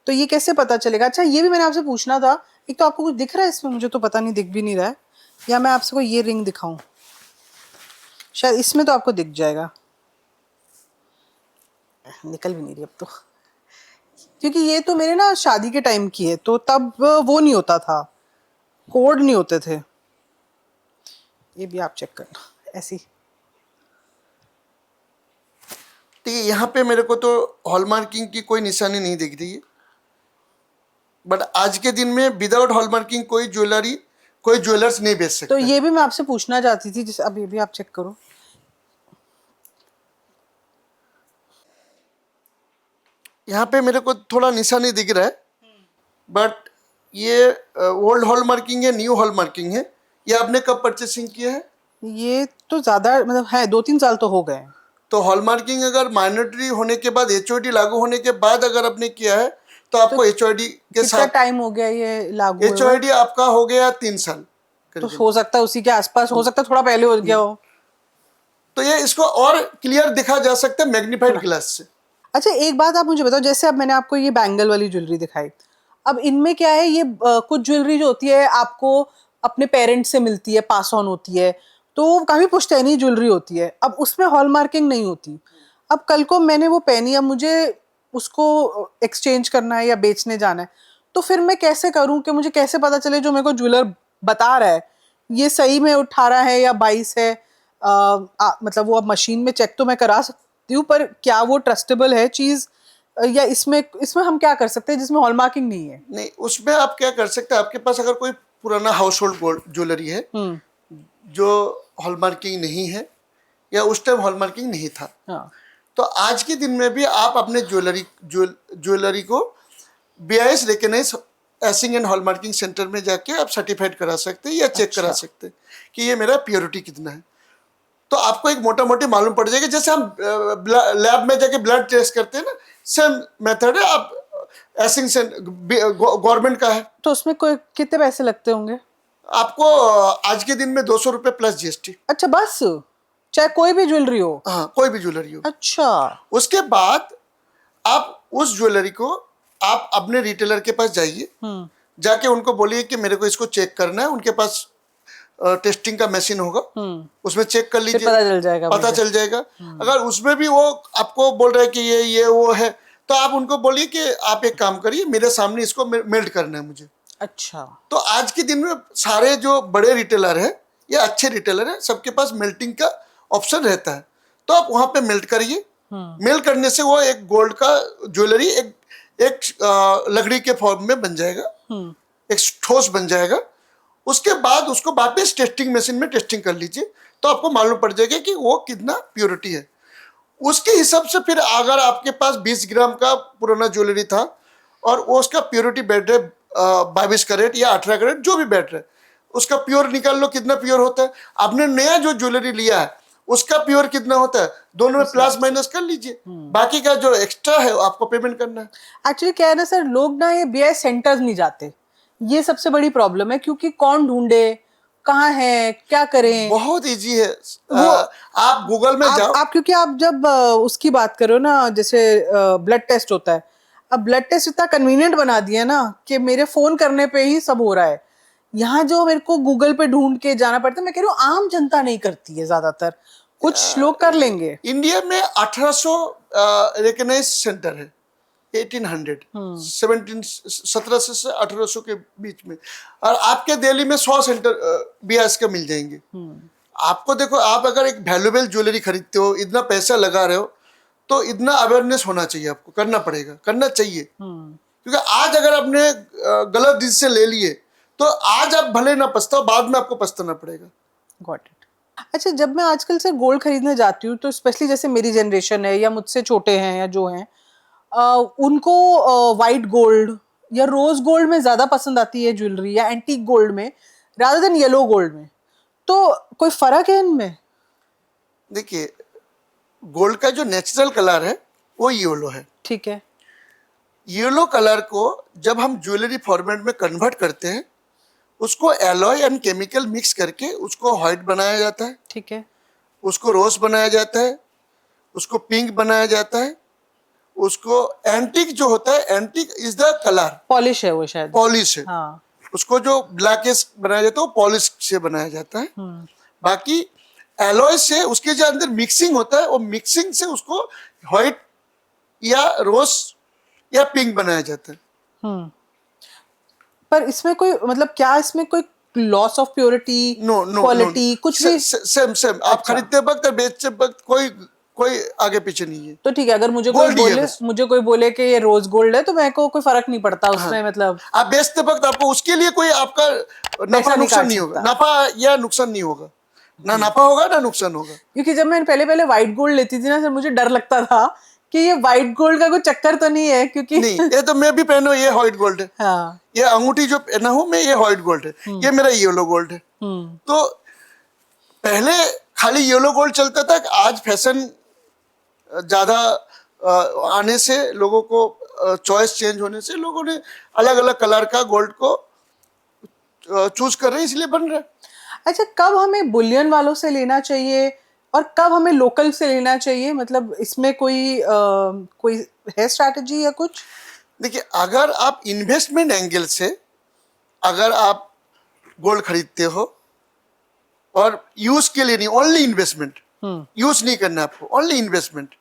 तो ये कैसे पता चलेगा? अच्छा, ये भी मैंने आपसे पूछना था, एक तो आपको कुछ दिख रहा है इसमें, मुझे तो पता नहीं, दिख भी नहीं रहा है, या मैं आपसे कोई ये रिंग दिखाऊं? शायद इसमें तो आपको दिख जाएगा, निकल भी नहीं रही अब तो, क्योंकि ये तो मेरे ना शादी के टाइम की है, तो तब वो नहीं होता था, कोड नहीं होते थे। ये भी आप चेक करना ऐसी। तो यहाँ पे मेरे को तो हॉलमार्किंग की कोई निशानी नहीं दिख रही है, बट आज के दिन में विदाउट हॉलमार्किंग कोई ज्वेलर्स नहीं बेच सकता। तो ये भी मैं आपसे पूछना चाहती थी, जैसे अब ये भी आप चेक करो, यहाँ पे मेरे को थोड़ा निशानी दिख रहा है, बट ये ओल्ड हॉलमार्किंग है, न्यू हॉलमार्किंग है। ये आपने कब परचेसिंग किया है? ये तो ज्यादा मतलब है, 2-3 साल तो हो गए। तो हॉलमार्किंग अगर माइनॉरिटी होने के बाद, HOD लागू होने के बाद अगर आपने किया है तो आपको HOD के साथ टाइम हो गया ये लागू? HOD आपका हो गया 3 साल। तो हो सकता है उसी के आसपास, हो सकता है थोड़ा पहले हो गया हो। तो ये इसको और क्लियर दिखा जा सकता है मैग्नीफाइड ग्लास से। अच्छा, एक बात आप मुझे बताओ, जैसे अब मैंने आपको ये बैंगल वाली ज्वेलरी दिखाई, अब इनमें क्या है, ये कुछ ज्वेलरी जो होती है आपको अपने पेरेंट्स से मिलती है, पास ऑन होती है, तो काफी पुश्तैनी ज्वेलरी होती है, अब उसमें हॉलमार्किंग नहीं होती। अब कल को मैंने वो पहनी, अब मुझे उसको एक्सचेंज करना है या बेचने जाना है, तो फिर मैं कैसे करूं कि मुझे कैसे पता चले जो मेरे को ज्वेलर बता रहा है ये सही में 18 है या 22 है? मतलब वो अब मशीन में चेक तो मैं करा सकती हूँ, पर क्या वो ट्रस्टेबल है चीज, या इसमें इसमें हम क्या कर सकते हैं जिसमें हॉलमार्किंग नहीं है? नहीं, उसमें आप क्या कर सकते हैं, आपके पास अगर कोई पुराना हाउस होल्ड गोल्ड ज्वेलरी है जो हॉलमार्किंग नहीं है या उस टाइम हॉलमार्किंग नहीं था, हाँ। तो आज के दिन में भी आप अपने ज्वेलरी को BIS recognise assaying and hallmarking centre में जाके आप सर्टिफाइड करा सकते हैं या चेक करा सकते हैं कि ये मेरा प्योरिटी कितना है। तो आपको एक मोटा मोटी मालूम पड़ जाएगा, जैसे हम लैब में जाके ब्लड टेस्ट करते हैं ना, सेम मेथड है। आप एसिंग से गवर्नमेंट का है। तो उसमें कोई कितने पैसे लगते होंगे? आपको आज के दिन में 200 रुपये प्लस GST। अच्छा, बस? चाहे कोई भी ज्वेलरी हो? हाँ, कोई भी ज्वेलरी हो। अच्छा। उसके बाद आप उस ज्वेलरी को आप अपने रिटेलर के पास जाइए, जाके उनको बोलिए कि मेरे को इसको चेक करना है। उनके पास टेस्टिंग का मशीन होगा, उसमें चेक कर लीजिए, पता चल जाएगा। पता चल जाएगा। अगर उसमें भी वो आपको बोल रहा है कि ये वो है, तो आप उनको बोलिए कि आप एक काम करिए, मेरे सामने इसको मेल्ट करना है मुझे। अच्छा। तो आज के दिन में सारे जो बड़े रिटेलर है या अच्छे रिटेलर है, सबके पास मेल्टिंग का ऑप्शन रहता है। तो आप वहां पे मेल्ट करिए। मेल्ट करने से वो एक गोल्ड का ज्वेलरी एक लकड़ी के फॉर्म में बन जाएगा, एक ठोस बन जाएगा। उसके बाद उसको वापस टेस्टिंग मशीन में टेस्टिंग कर लीजिए, तो आपको मालूम पड़ जाएगा कि वो कितना प्योरिटी है। उसके हिसाब से फिर अगर आपके पास 20 ग्राम का पुराना ज्वेलरी था और वो उसका प्योरिटी बैठ रहा है 22 कैरेट या 18 कैरेट, जो भी बैठ रहा है, उसका प्योर निकाल लो कितना प्योर होता है। आपने नया जो ज्वेलरी लिया है उसका प्योर कितना होता है, दोनों में प्लस माइनस कर लीजिए। बाकी का जो एक्स्ट्रा है आपको पेमेंट करना है। एक्चुअली क्या है ना सर, लोग ना ये BIS सेंटर्स नहीं जाते, ये सबसे बड़ी प्रॉब्लम है, क्योंकि कौन ढूंढे, कहाँ है, क्या करें। बहुत इजी है। वो आप गूगल में जाओ। आप क्योंकि आप जब उसकी बात करो ना, जैसे ब्लड टेस्ट होता है, अब ब्लड टेस्ट इतना कन्वीनियंट बना दिया ना कि मेरे फोन करने पे ही सब हो रहा है। यहाँ जो मेरे को गूगल पे ढूंढ के जाना पड़ता है, मैं कह रही हूँ आम जनता नहीं करती है, ज्यादातर कुछ लोग कर लेंगे। इंडिया में 1800 रिकॉग्नाइज सेंटर है, 1800 1700 से 1800 के बीच में। और आपके दिल्ली में 100 सेंटर BIS के मिल जाएंगे। आपको देखो, आप अगर एक वैल्यूएबल ज्वेलरी खरीदते हो, इतना पैसा लगा रहे हो, तो इतना अवेयरनेस होना चाहिए, आपको करना पड़ेगा, करना चाहिए। क्योंकि आज अगर आपने गलत डिसीजन ले लिए तो आज आप भले ना पछताओ, बाद में आपको पछताना पड़ेगा। Got it. अच्छा, जब मैं आजकल से गोल्ड खरीदने जाती हूँ, तो स्पेशली जैसे मेरी जनरेशन है या मुझसे छोटे हैं या जो हैं, उनको वाइट गोल्ड या रोज गोल्ड में ज्यादा पसंद आती है ज्वेलरी, या एंटीक गोल्ड में रादर देन येलो गोल्ड में। तो कोई फर्क है इनमें? देखिए, गोल्ड का जो नेचुरल कलर है वो येलो है। ठीक है। येलो कलर को जब हम ज्वेलरी फॉर्मेट में कन्वर्ट करते हैं, उसको एलॉय एंड केमिकल मिक्स करके उसको व्हाइट बनाया जाता है। ठीक है। उसको रोज बनाया जाता है, उसको पिंक बनाया जाता है, उसको एंटीक जो होता है, antique is the colour, polish है वो शायद। पॉलिश है। हाँ। उसको जो ब्लैकिश बनाया जाता है वो पॉलिश से बनाया जाता है। बाकी एलॉय से उसके जो अंदर मिक्सिंग होता है, वो मिक्सिंग से उसको व्हाइट या रोज या पिंक बनाया जाता है। पर इसमें कोई मतलब, क्या इसमें कोई लॉस ऑफ प्योरिटी, क्वालिटी कुछ भी? सेम आप खरीदते वक्त और बेचते वक्त कोई आगे पीछे नहीं है। तो ठीक है, अगर मुझे कोई बोले कि ये रोज गोल्ड है, तो मेरे को कोई फर्क नहीं पड़ता उसमें। हाँ, मतलब आप बेचते वक्त आपको उसके लिए कोई आपका नफा नुकसान नहीं होगा, नफा या नुकसान नहीं होगा, ना नफा होगा ना नुकसान होगा। क्योंकि जब मैं पहले व्हाइट गोल्ड लेती थी ना सर, मुझे डर लगता था कि ये व्हाइट गोल्ड का कोई चक्कर तो नहीं है, क्योंकि नहीं, ये तो मैं भी पहना हूं, ये व्हाइट गोल्ड है। हाँ। ये अंगूठी जो पहना हूं मैं, ये व्हाइट गोल्ड है, ये मेरा येलो गोल्ड है। तो पहले खाली येलो गोल्ड चलता था, आज फैशन ज्यादा आने से, लोगों को चॉइस चेंज होने से, लोगों ने अलग अलग कलर का गोल्ड को चूज कर रहे हैं, इसलिए बन रहा है। अच्छा, कब हमें बुलियन वालों से लेना चाहिए और कब हमें लोकल से लेना चाहिए? मतलब इसमें कोई है स्ट्रैटेजी या कुछ? देखिए, अगर आप इन्वेस्टमेंट एंगल से अगर आप गोल्ड खरीदते हो, और यूज के लिए नहीं, ओनली इन्वेस्टमेंट, यूज नहीं करना आपको, ओनली इन्वेस्टमेंट।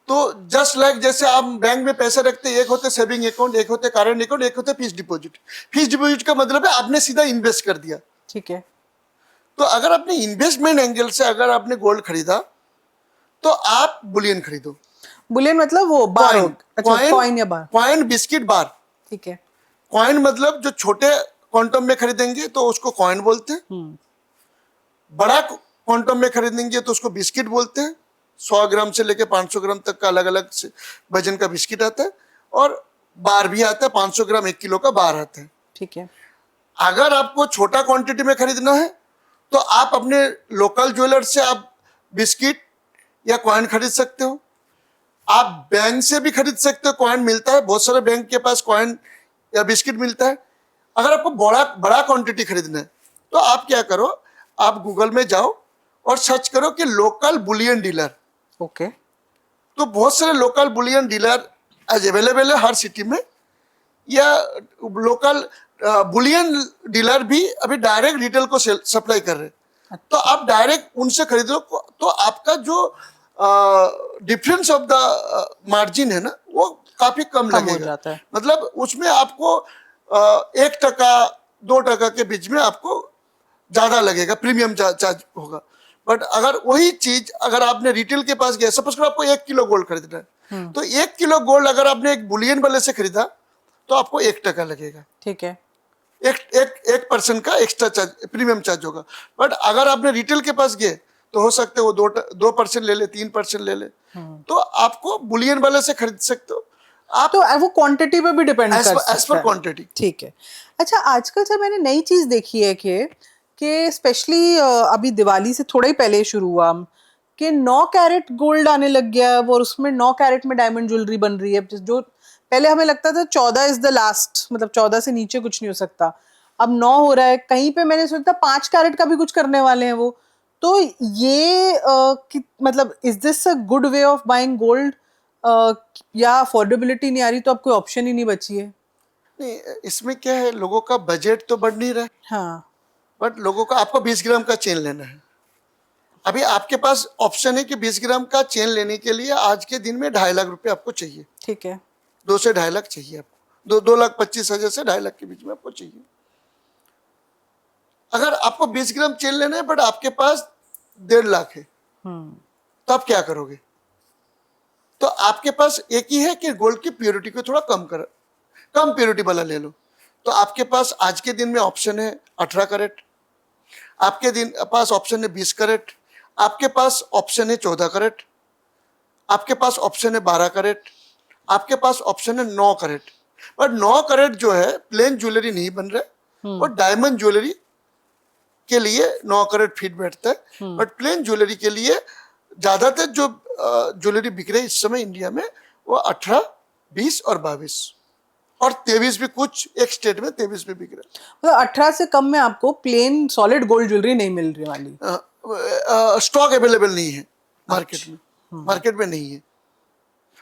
तो जस्ट लाइक जैसे आप बैंक में पैसे रखते हैं, एक होते सेविंग अकाउंट, एक होते करंट अकाउंट, एक होते फिक्स्ड डिपॉजिट। फिक्स्ड डिपॉजिट का मतलब है आपने सीधा इन्वेस्ट कर दिया। ठीक है। तो अगर आपने इन्वेस्टमेंट एंगल से अगर आपने गोल्ड खरीदा तो आप बुलियन खरीदो। बुलियन मतलब वो बार, अच्छा कॉइन या बार। कॉइन, बिस्किट, बार। ठीक है। कॉइन मतलब जो छोटे क्वांटम में खरीदेंगे तो उसको कॉइन बोलते हैं, बड़ा क्वांटम में खरीदेंगे तो उसको बिस्किट बोलते हैं। 100 ग्राम से लेके 500 ग्राम तक का अलग अलग वजन का बिस्किट आता है, और बार भी आता है, 500 ग्राम 1 किलो का बार आता है। ठीक है। अगर आपको छोटा क्वांटिटी में खरीदना है तो आप अपने लोकल ज्वेलर से आप बिस्किट या कॉइन खरीद सकते हो। आप बैंक से भी खरीद सकते हो, कॉइन मिलता है, बहुत सारे बैंक के पास कॉइन या बिस्किट मिलता है। अगर आपको बड़ा बड़ा क्वांटिटी खरीदना है तो आप क्या करो, आप गूगल में जाओ और सर्च करो कि लोकल बुलियन डीलर। ओके। तो बहुत सारे लोकल बुलियन डीलर आज अवेलेबल है हर सिटी में, या लोकल बुलियन डीलर भी अभी डायरेक्ट रिटेल को सप्लाई कर रहे हैं। तो आप डायरेक्ट उनसे खरीद लो, तो आपका जो डिफरेंस ऑफ द मार्जिन है ना, वो काफी कम हो लगेगा। जाता है। मतलब उसमें आपको 1% 2% के बीच में आपको ज्यादा लगेगा, प्रीमियम चार्ज होगा। बट अगर वही चीज अगर आपने रिटेल के पास गया, सपोज करो आपको 1 किलो गोल्ड खरीदना है, तो 1 किलो गोल्ड अगर आपने एक बुलियन वाले से खरीदा तो आपको 1% लगेगा। ठीक है। 1% का एक्स्ट्रा चार्ज, प्रीमियम चार्ज होगा। बट अगर आपने रिटेल के पास गए तो हो सकते वो 2% ले ले, 3% ले ले। तो आपको बुलियन वाले से खरीद सकते हो आप, तो वो क्वांटिटी पे भी डिपेंड कर एज पर सकता है। क्वांटिटी। ठीक है। अच्छा, आजकल सर मैंने नई चीज देखी है कि स्पेशली अभी दिवाली से थोड़ा ही पहले शुरू हुआ कि 9 कैरेट गोल्ड आने लग गया है, और उसमें 9 कैरेट में डायमंड ज्वेलरी बन रही है। जो पहले हमें लगता था 14 इज द लास्ट, मतलब 14 से नीचे कुछ नहीं हो सकता, अब 9 हो रहा है। कहीं पे मैंने सोचा 5 कैरेट का भी कुछ करने वाले हैं वो। तो ये मतलब is this a good way of buying gold, या अफोर्डेबिलिटी नहीं आ रही तो अब कोई ऑप्शन ही नहीं बची है? नहीं, इसमें क्या है, लोगों का बजट तो बढ़ नहीं रहा है, हाँ। बट लोगों का, आपको 20 ग्राम का चेन लेना है। अभी आपके पास ऑप्शन है कि 20 ग्राम का चेन लेने के लिए आज के दिन में 2.5 लाख रुपए आपको चाहिए। ठीक है। 2 से 2.5 लाख चाहिए आपको, 2,25,000 से 2.5 लाख के बीच में आपको चाहिए। अगर आपको 20 ग्राम चेन लेना है बट आपके पास 1.5 लाख है, तो आप क्या करोगे? तो आपके पास एक ही है कि गोल्ड की प्योरिटी को थोड़ा कम प्योरिटी वाला ले लो। तो आपके पास आज के दिन में ऑप्शन है 18 कैरेट, आपके पास ऑप्शन है 20 कैरेट, आपके पास ऑप्शन है 14 कैरेट, आपके पास ऑप्शन है 12 कैरेट, आपके पास ऑप्शन है 9 कैरेट। बट 9 कैरेट जो है प्लेन ज्वेलरी नहीं बन रहा, और डायमंड ज्वेलरी के लिए 9 कैरेट फिट बैठता है। बट प्लेन ज्वेलरी के लिए ज्यादातर जो ज्वेलरी बिक रही है इस समय इंडिया में, वो 18, 20 और 22 और 23 भी, कुछ एक स्टेट में 23 भी बिक रहा है। मतलब 18 से कम में आपको प्लेन सॉलिड गोल्ड ज्वेलरी नहीं मिल रही वाली? स्टॉक अवेलेबल नहीं है मार्केट में, मार्केट में नहीं है।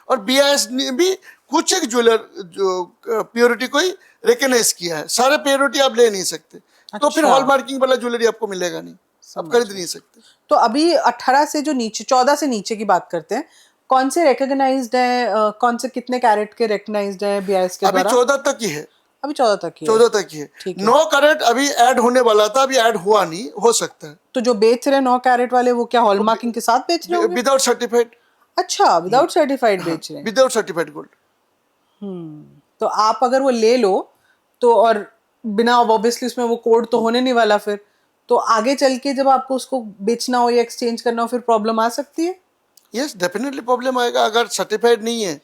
और BIS ने भी कुछ एक ज्वेलर जो प्योरिटी को ही रिकॉग्नाइज किया है, सारे प्योरिटी आप ले नहीं सकते। तो फिर हॉलमार्किंग वाला ज्वेलरी आपको मिलेगा नहीं, आप खरीद नहीं सकते। तो अभी 18 से जो नीचे, 14 से नीचे की बात करते हैं, कौन से रिकॉग्नाइज्ड है, कौन से कितने कैरेट के रिकॉग्नाइज्ड है BIS के अभी द्वारा? 14 तक ही है, अभी 14 तक ही है। 14 तक ही है। 9 कैरेट अभी ऐड होने वाला था, अभी ऐड हुआ नहीं, हो सकता है। तो जो बेच रहे हैं 9 कैरेट वाले, वो क्या हॉलमार्किंग के साथ बेच रहे होंगे? Without certified. अच्छा, विदाउट सर्टिफाइड बेच रहे हैं। Without certified gold. तो आप अगर वो ले लो तो, और बिना ऑब्वियसली उसमें वो कोड तो होने नहीं वाला, फिर तो आगे चल के जब आपको उसको बेचना हो या एक्सचेंज करना हो, फिर प्रॉब्लम आ सकती है? यस, डेफिनेटली प्रॉब्लम आएगा। अगर सर्टिफाइड नहीं है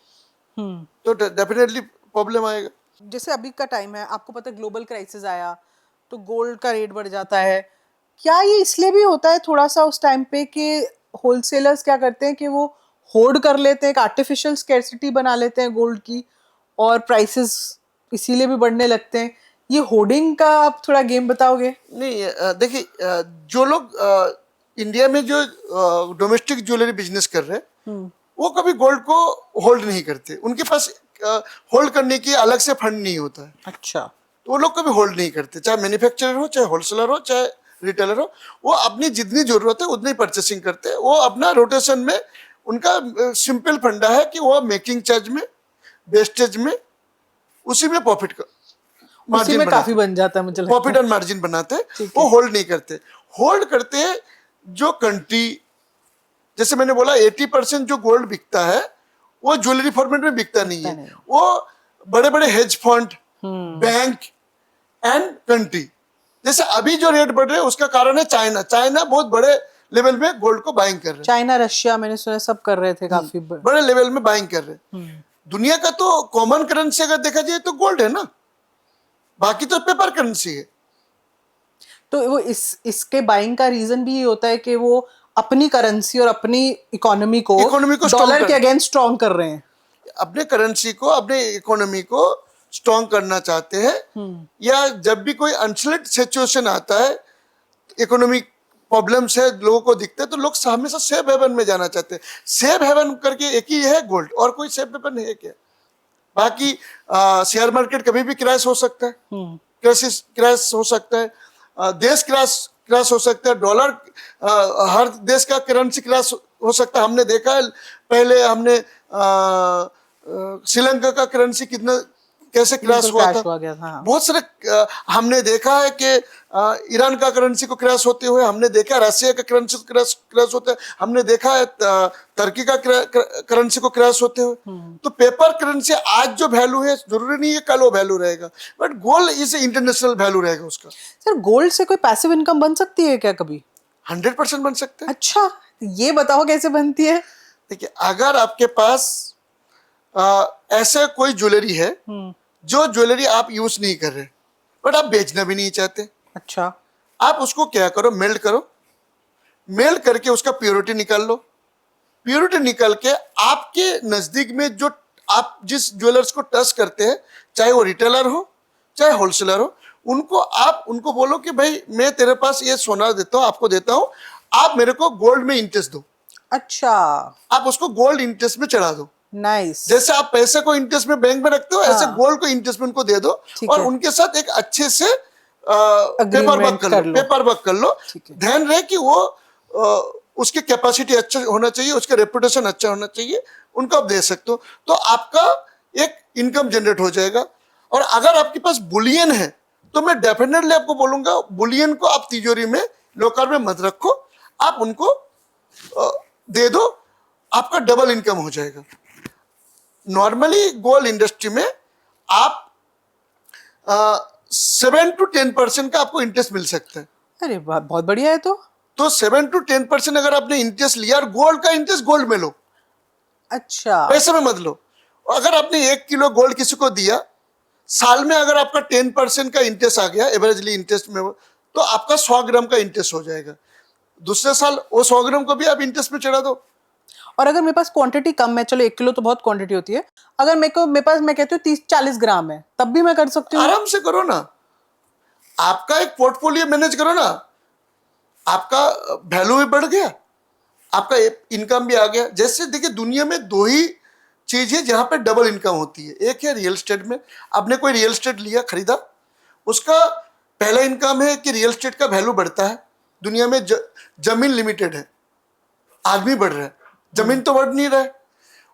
तो डेफिनेटली प्रॉब्लम आएगा। जैसे अभी का टाइम है, आपको पता है ग्लोबल क्राइसिस आया तो गोल्ड का रेट बढ़ जाता है। क्या ये इसलिए भी होता है थोड़ा सा उस टाइम पे कि होलसेलर्स क्या करते हैं कि वो होर्ड कर लेते हैं, एक आर्टिफिशियल स्कैर्सिटी बना लेते हैं गोल्ड की, और प्राइसेस इसीलिए भी बढ़ने लगते हैं? ये होर्डिंग का आप थोड़ा गेम बताओगे? नहीं, देखिए, जो लोग इंडिया में जो डोमेस्टिक ज्वेलरी बिजनेस कर रहे हैं, वो कभी गोल्ड को होल्ड नहीं करते। उनके पास होल्ड करने की अलग से फंड नहीं होता है। अच्छा। तो वो लोग कभी होल्ड नहीं करते, चाहे मैन्युफैक्चरर हो, चाहे होलसेलर हो, चाहे रिटेलर हो, वो अपनी जितनी जरूरत है उतनी परचेसिंग करते हैं। वो अपना रोटेशन में उनका सिंपल फंडा है कि वो मेकिंग चार्ज में, वेस्टेज में, उसी में प्रॉफिट का उसी मार्जिन में काफी बनाते, बन जाता है मुझे लगता प्रॉफिट है। एंड मार्जिन बनाते हैं। ठीक वो है। होल्ड नहीं करते, होल्ड करते हैं जो कंट्री, जैसे मैंने बोला 80% जो गोल्ड बिकता है वो ज्वेलरी फॉर्मेट में बिकता नहीं बिकता है, नहीं। वो बड़े बड़े hedge fund, bank and country. जैसे अभी जो रेट बढ़ रहे हैं उसका कारण है चाइना। चाइना बहुत बड़े लेवल में गोल्ड को बाइंग कर रहे हैं, चाइना रशिया मैंने सुना सब कर रहे थे काफी बड़े लेवल में बाइंग कर रहे हैं। दुनिया का तो कॉमन करेंसी अगर देखा जाए तो गोल्ड है ना, बाकी तो पेपर करेंसी है। तो वो इसके बाइंग का रीजन भी ये होता है कि वो अपनी करेंसी और अपनी इकोनॉमी को strong डॉलर के कर, अगेंस्ट स्ट्रॉन्ग कर रहे हैं। अपने करेंसी को, अपने इकोनॉमी को स्ट्रॉन्ग करना चाहते हैं। या जब भी कोई अनसलेट सिचुएशन आता है, इकोनॉमिक प्रॉब्लम्स है, लोगों को दिखते हैं, तो लोग हमेशा सेफ हेवन में जाना चाहते हैं। सेफ हेवन करके एक ही है गोल्ड, और कोई सेफ हेवन है क्या? बाकी शेयर मार्केट कभी भी क्रैश हो सकता है, क्रैश हो सकता है, देश क्रैश हो सकता है, डॉलर, हर देश का करेंसी क्रैश हो सकता है। हमने देखा है, पहले हमने श्रीलंका का करेंसी कितना कैसे क्रैश हुआ था। गया था, हाँ। बहुत सारे हमने देखा है कि ईरान का करेंसी को क्रैश होते हुए, हमने देखा है रशिया का करेंसी को क्रैश होता है, हमने देखा है तुर्की का करेंसी को क्रैश होते हुए। तो पेपर करेंसी आज जो वैल्यू है जरूरी नहीं है कल वो वैल्यू रहेगा, but gold is international value रहेगा उसका। सर गोल्ड से कोई पैसिव इनकम बन सकती है क्या कभी? 100% बन सकते हैं। अच्छा, ये बताओ कैसे बनती है? देखिए, अगर आपके पास ऐसे कोई ज्वेलरी है जो ज्वेलरी आप यूज नहीं कर रहे बट आप बेचना भी नहीं चाहते, अच्छा, आप उसको क्या करो, मेल्ट करो, मेल्ट करके उसका प्योरिटी निकाल लो। प्योरिटी निकाल के आपके नजदीक में जो आप जिस ज्वेलर्स को टच करते हैं, चाहे वो रिटेलर हो चाहे होलसेलर हो, उनको बोलो कि भाई मैं तेरे पास ये सोना देता हूँ, आपको देता हूँ, आप मेरे को गोल्ड में इंटरेस्ट दो। अच्छा, आप उसको गोल्ड इंटरेस्ट में चढ़ा दो। नाइस। जैसे आप पैसे को इंटरेस्ट में बैंक में रखते हो, ऐसे गोल्ड को इंटरेस्ट में उनको दे दो, और उनके साथ एक अच्छे से पेपर वर्क कर लो। ध्यान रहे कि वो उसकी कैपेसिटी अच्छा होना चाहिए, उसका रेपुटेशन अच्छा होना चाहिए, उनको आप दे सकते हो, तो आपका एक इनकम जनरेट हो जाएगा। और अगर आपके पास बुलियन है तो मैं डेफिनेटली आपको बोलूंगा, बुलियन को आप तिजोरी में, लॉकर में मत रखो, आप उनको दे दो, आपका डबल इनकम हो जाएगा। नॉर्मली गोल्ड इंडस्ट्री में आप 7 to 10% का आपको इंटरेस्ट मिल सकता है। अरे बहुत बढ़िया है। तो 7 to 10% अगर आपने इंटरेस्ट लिया, और गोल्ड का इंटरेस्ट गोल्ड में लो, अच्छा, पैसे में मत लो। और अगर आपने 1 किलो गोल्ड किसी को दिया, साल में अगर आपका 10% का इंटरेस्ट आ गया एवरेजली इंटरेस्ट में, तो आपका 100 ग्राम का इंटरेस्ट हो जाएगा। दूसरे साल वो 100 ग्राम को भी आप इंटरेस्ट में चढ़ा दो। और अगर मेरे पास क्वांटिटी कम है, चलो 1 किलो तो बहुत क्वांटिटी होती है, अगर मेरे पास मैं कहती हूँ 30-40 ग्राम है, तब भी मैं कर सकती हूँ? आराम से करो ना, आपका एक पोर्टफोलियो मैनेज करो ना, आपका वैल्यू भी बढ़ गया, आपका इनकम भी आ गया। जैसे देखिए, दुनिया में 2 ही चीज है जहां पे डबल इनकम होती है। एक है रियल एस्टेट में, आपने कोई रियल एस्टेट लिया, खरीदा, उसका पहला इनकम है कि रियल एस्टेट का वैल्यू बढ़ता है। दुनिया में जमीन लिमिटेड है, आदमी बढ़ रहा है, जमीन तो बढ़ नहीं रहा है।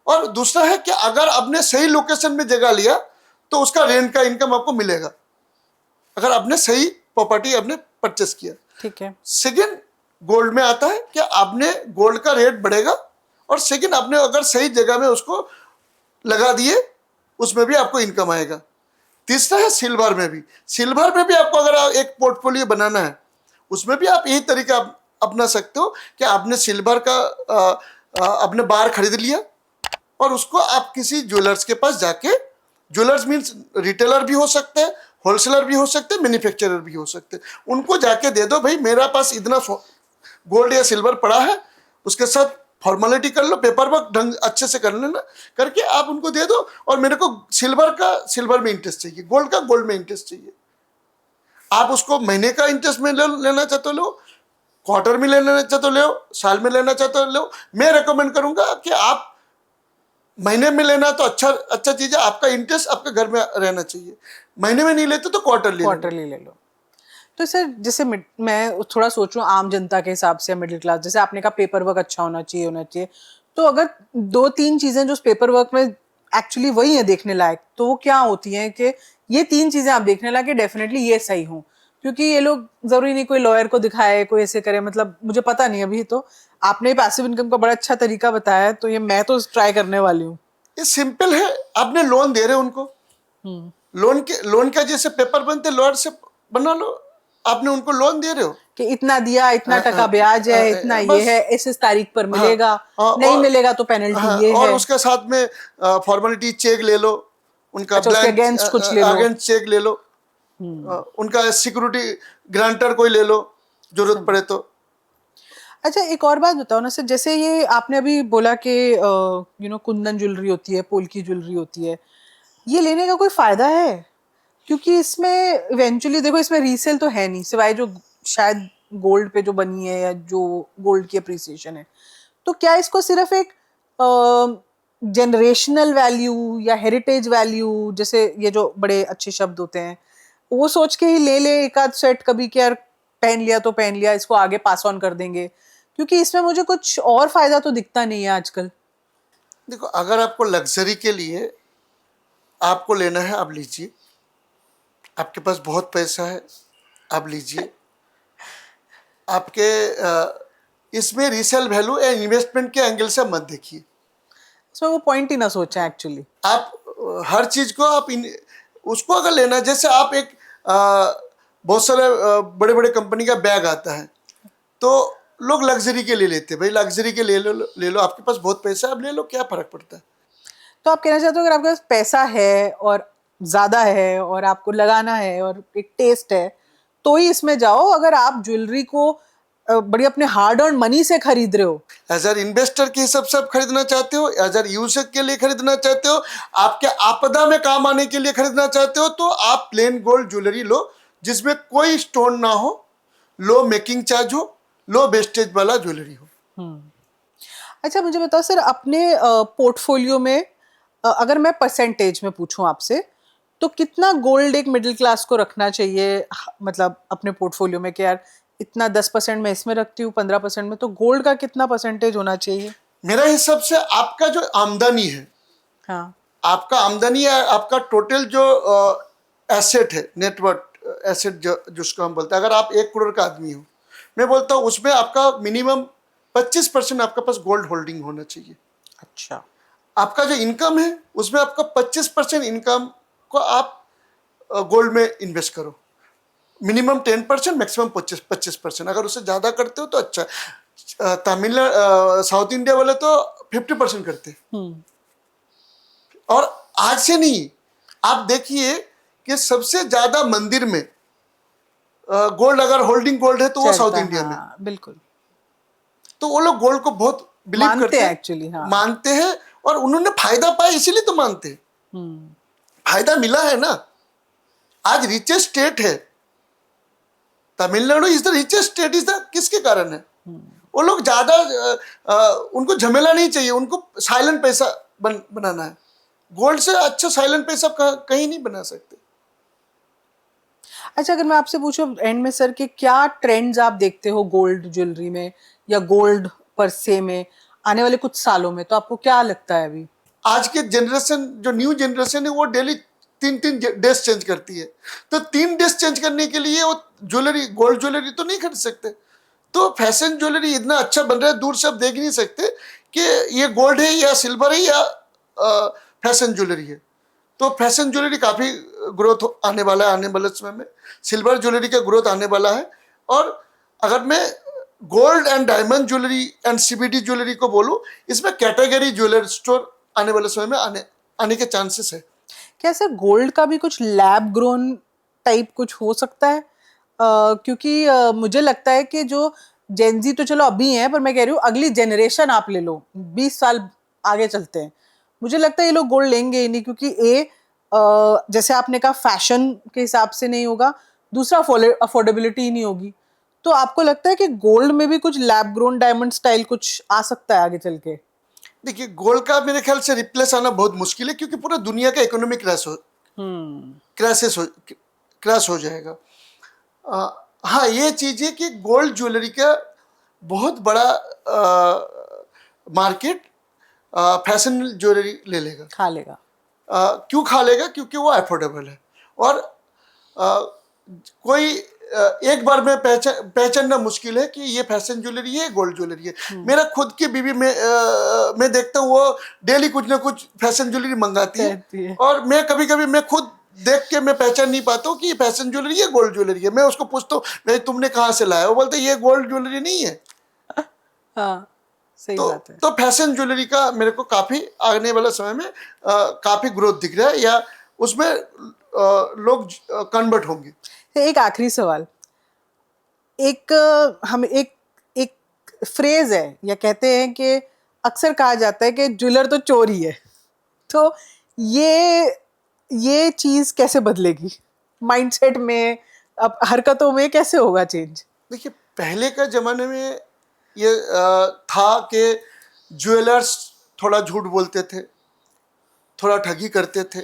और दूसरा है कि अगर आपने सही लोकेशन में जगह लिया तो उसका रेंट का इनकम आपको मिलेगा, अगर आपने सही प्रॉपर्टी आपने परचेस किया। ठीक है। सेकंड गोल्ड में आता है कि आपने गोल्ड का रेट बढ़ेगा, और सेकंड आपने अगर सही जगह में उसको लगा दिए, उसमें भी आपको इनकम आएगा। तीसरा है सिल्वर में भी। सिल्वर में भी आपको अगर एक पोर्टफोलियो बनाना है, उसमें भी आप यही तरीका अपना सकते हो कि आपने सिल्वर का अपने बार खरीद लिया, और उसको आप किसी ज्वेलर्स के पास जाके, ज्वेलर्स मीन्स रिटेलर भी हो सकते हैं, होलसेलर भी हो सकते हैं, मैन्युफैक्चरर भी हो सकते हैं, उनको जाके दे दो, भाई मेरा पास इतना गोल्ड या सिल्वर पड़ा है, उसके साथ फॉर्मेलिटी कर लो, पेपर वर्क ढंग अच्छे से कर लेना, करके आप उनको दे दो, और मेरे को सिल्वर का सिल्वर में इंटरेस्ट चाहिए, गोल्ड का गोल्ड में इंटरेस्ट चाहिए। आप उसको महीने का इंटरेस्ट में लेना चाहते हो लो, क्वार्टर में लेना चाहते हो लो, साल में लेना चाहते हो लो। मैं रेकमेंड करूंगा कि आप महीने में लेना तो अच्छा चीज है, आपका इंटरेस्ट आपके घर में रहना चाहिए। महीने में नहीं लेते तो क्वार्टरली ले लो। तो सर जैसे मैं थोड़ा सोचूं आम जनता के हिसाब से, मिडिल क्लास, जैसे आपने कहा पेपर वर्क अच्छा होना चाहिए, तो अगर दो तीन चीजें जो उस पेपर वर्क में एक्चुअली वही है देखने लायक, तो वो क्या होती हैं कि ये तीन चीजें आप देखने लायक कि डेफिनेटली ये सही हो? क्योंकि ये लोग जरूरी नहीं कोई लॉयर को दिखाए, कोई ऐसे करे, मतलब मुझे पता नहीं अभी, तो आपने पैसिव इनकम का बड़ा अच्छा तरीका बताया है, तो ये मैं तो ट्राई करने वाली हूँ। ये सिंपल है, आपने लोन दे रहे हो उनको, लोन का जैसे पेपर बनते लॉयर से बना लो, आपने उनको लोन दे रहे हो कि इतना दिया, इतना टका ब्याज है, इतना ये बस। है, इस तारीख पर हाँ, मिलेगा, हाँ, नहीं और मिलेगा तो पेनल्टी हाँ, ये और है। उसके साथ में फॉर्मेलिटी चेक ले लो, उनका अच्छा, उसके ब्लैंक अगेंस्ट कुछ ले लो। अगेंस्ट चेक ले लो, उनका सिक्योरिटी ग्रांटर कोई ले लो जरूरत पड़े तो। अच्छा, एक और बात बताओ ना सर, जैसे ये आपने अभी बोला कि कुंदन ज्वेलरी होती है, पोल्की ज्वेलरी होती है, ये लेने का कोई फायदा है? क्योंकि इसमें इवेंचुअली देखो, इसमें रीसेल तो है नहीं, सिवाय जो शायद गोल्ड पे जो बनी है या जो गोल्ड की अप्रिसिएशन है। तो क्या इसको सिर्फ एक जनरेशनल वैल्यू या हेरिटेज वैल्यू, जैसे ये जो बड़े अच्छे शब्द होते हैं, वो सोच के ही ले ले एक आध सेट कभी कि यार पहन लिया तो पहन लिया, इसको आगे पास ऑन कर देंगे? क्योंकि इसमें मुझे कुछ और फायदा तो दिखता नहीं है आजकल। देखो, अगर आपको लग्जरी के लिए आपको लेना है, आप लीजिए, आपके पास बहुत पैसा है, आप लीजिए। आपके इसमें रीसेल वैल्यू या इन्वेस्टमेंट के एंगल से मत देखिए। इसमें वो पॉइंट ही ना सोचा एक्चुअली। आप हर चीज को आप उसको अगर लेना, जैसे आप एक बहुत सारे बड़े बड़े कंपनी का बैग आता है, तो लोग लग्जरी के लिए लेते हैं, भाई लग्जरी के ले लो, आपके पास बहुत पैसा है, आप ले लो, क्या फर्क पड़ता है। तो आप कहना चाहते हो अगर आपके पास पैसा है और ज्यादा है और आपको लगाना है और एक टेस्ट है, तो ही इसमें जाओ। अगर आप ज्वेलरी को बड़ी अपने हार्ड अर्न मनी से खरीद रहे हो, एज आर इन्वेस्टर के हिसाब से आप खरीदना चाहते हो, एज आर यूजर के लिए खरीदना चाहते हो, आपके आपदा में काम आने के लिए खरीदना चाहते हो, तो आप प्लेन गोल्ड ज्वेलरी लो, जिसमें कोई स्टोन ना हो, लो मेकिंग चार्ज हो, लो वेस्टेज वाला ज्वेलरी हो। अच्छा मुझे बताओ सर, अपने पोर्टफोलियो में अगर मैं परसेंटेज में पूछूं आपसे, तो कितना गोल्ड एक मिडिल क्लास को रखना चाहिए? मतलब अपने पोर्टफोलियो में कि यार इतना 10% मैं इसमें रखती हूँ, 15% में, तो गोल्ड का कितना परसेंटेज होना चाहिए? मेरा हिसाब से आपका जो आमदनी है, हाँ, आपका आमदनी है, आपका टोटल जो एसेट है, नेटवर्थ एसेट जिसको हम बोलते हैं, अगर आप 1 करोड़ का आदमी हो, मैं बोलता हूँ उसमें आपका मिनिमम 25% आपका पास गोल्ड होल्डिंग होना चाहिए। अच्छा। आपका जो इनकम है उसमें आपका 25% इनकम को आप गोल्ड में इन्वेस्ट करो, मिनिमम 10%, मैक्सिमम 25%। अगर उससे ज़्यादा करते हो तो अच्छा। तमिलनाडु साउथ इंडिया वाले तो 50% करते हैं। और आज से नहीं, आप देखिए कि सबसे ज्यादा मंदिर में गोल्ड, अगर होल्डिंग गोल्ड है तो वो साउथ इंडिया में। हाँ, बिल्कुल तो वो लोग गोल्ड को बहुत बिलीव करते हैं एक्चुअली। हाँ, मानते हैं, और उन्होंने फायदा पाया इसीलिए तो मानते हैं। फायदा मिला है ना। आज रिचेस्ट स्टेट है Tamil Nadu, is the richest state, is the किसके कारण है? वो लोग ज्यादा उनको झमेला नहीं चाहिए, उनको साइलेंट पैसा बनाना है। गोल्ड से अच्छा साइलेंट पैसा कहीं नहीं बना सकते। अच्छा, अगर मैं आपसे पूछूं एंड में सर कि क्या ट्रेंड्स आप देखते हो गोल्ड ज्वेलरी में या गोल्ड पर से में आने वाले कुछ सालों में, तो आपको क्या लगता है अभी? आज के जनरेशन, जो न्यू जनरेशन है, वो डेली 3 ड्रेस चेंज करती है, तो 3 ड्रेस चेंज करने के लिए वो ज्वेलरी, गोल्ड ज्वेलरी तो नहीं खरीद सकते। तो फैशन ज्वेलरी इतना अच्छा बन रहा है, दूर से आप देख नहीं सकते कि ये गोल्ड है या सिल्वर है या फैशन ज्वेलरी है। तो फैशन ज्वेलरी काफ़ी ग्रोथ आने वाला है आने वाले समय में, सिल्वर ज्वेलरी का ग्रोथ आने वाला है। और अगर मैं gold and diamond jewellery and CBD jewellery को बोलूँ, इसमें कैटेगरी ज्वेलर स्टोर आने वाले समय में आने के चांसेस है। क्या सर गोल्ड का भी कुछ लैब ग्रोन टाइप कुछ हो सकता है? क्योंकि मुझे लगता है कि जो जेनजी तो चलो अभी है, पर मैं कह रही हूँ अगली जनरेशन आप ले लो, 20 साल आगे चलते हैं, मुझे लगता है ये लोग गोल्ड लेंगे ही नहीं। क्योंकि जैसे आपने कहा फैशन के हिसाब से नहीं होगा, दूसरा अफोर्डेबिलिटी ही नहीं होगी। तो आपको लगता है कि गोल्ड में भी कुछ लैब ग्रोन डायमंड स्टाइल कुछ आ सकता है आगे चल के? देखिए, गोल्ड का मेरे ख्याल से रिप्लेस आना बहुत मुश्किल है, क्योंकि पूरा दुनिया का इकोनॉमिक क्रैश हो जाएगा। हाँ, ये चीज है कि गोल्ड ज्वेलरी का बहुत बड़ा मार्केट फैशन ज्वेलरी ले लेगा। खा लेगा। क्यों खा लेगा? क्योंकि वो अफोर्डेबल है और अ, कोई एक बार में पहचानना मुश्किल है कि ये फैशन ज्वेलरी है, गोल्ड ज्वेलरी है। मेरा खुद की बीवी में मैं देखता हूँ वो डेली कुछ ना कुछ फैशन ज्वेलरी मंगाती पहनती है है। और मैं कभी कभी मैं खुद देख के मैं पहचान नहीं पाता हूँ कि ये फैशन ज्वेलरी है, गोल्ड ज्वेलरी है। मैं उसको पूछता हूँ, नहीं तुमने कहाँ से लाया? वो बोलते ये गोल्ड ज्वेलरी नहीं है। हाँ, सही तो बात है। तो फैशन ज्वेलरी का मेरे को काफी आने वाले समय में काफी ग्रोथ दिख रहा है या उसमें लोग कन्वर्ट होंगे। एक आखिरी सवाल, एक हम एक फ्रेज है या कहते हैं कि अक्सर कहा जाता है कि ज्वेलर तो चोर ही है। तो ये ये चीज कैसे बदलेगी माइंडसेट में, अब हरकतों में कैसे होगा चेंज? देखिए, पहले का जमाने में ये था कि ज्वेलर्स थोड़ा झूठ बोलते थे, थोड़ा ठगी करते थे।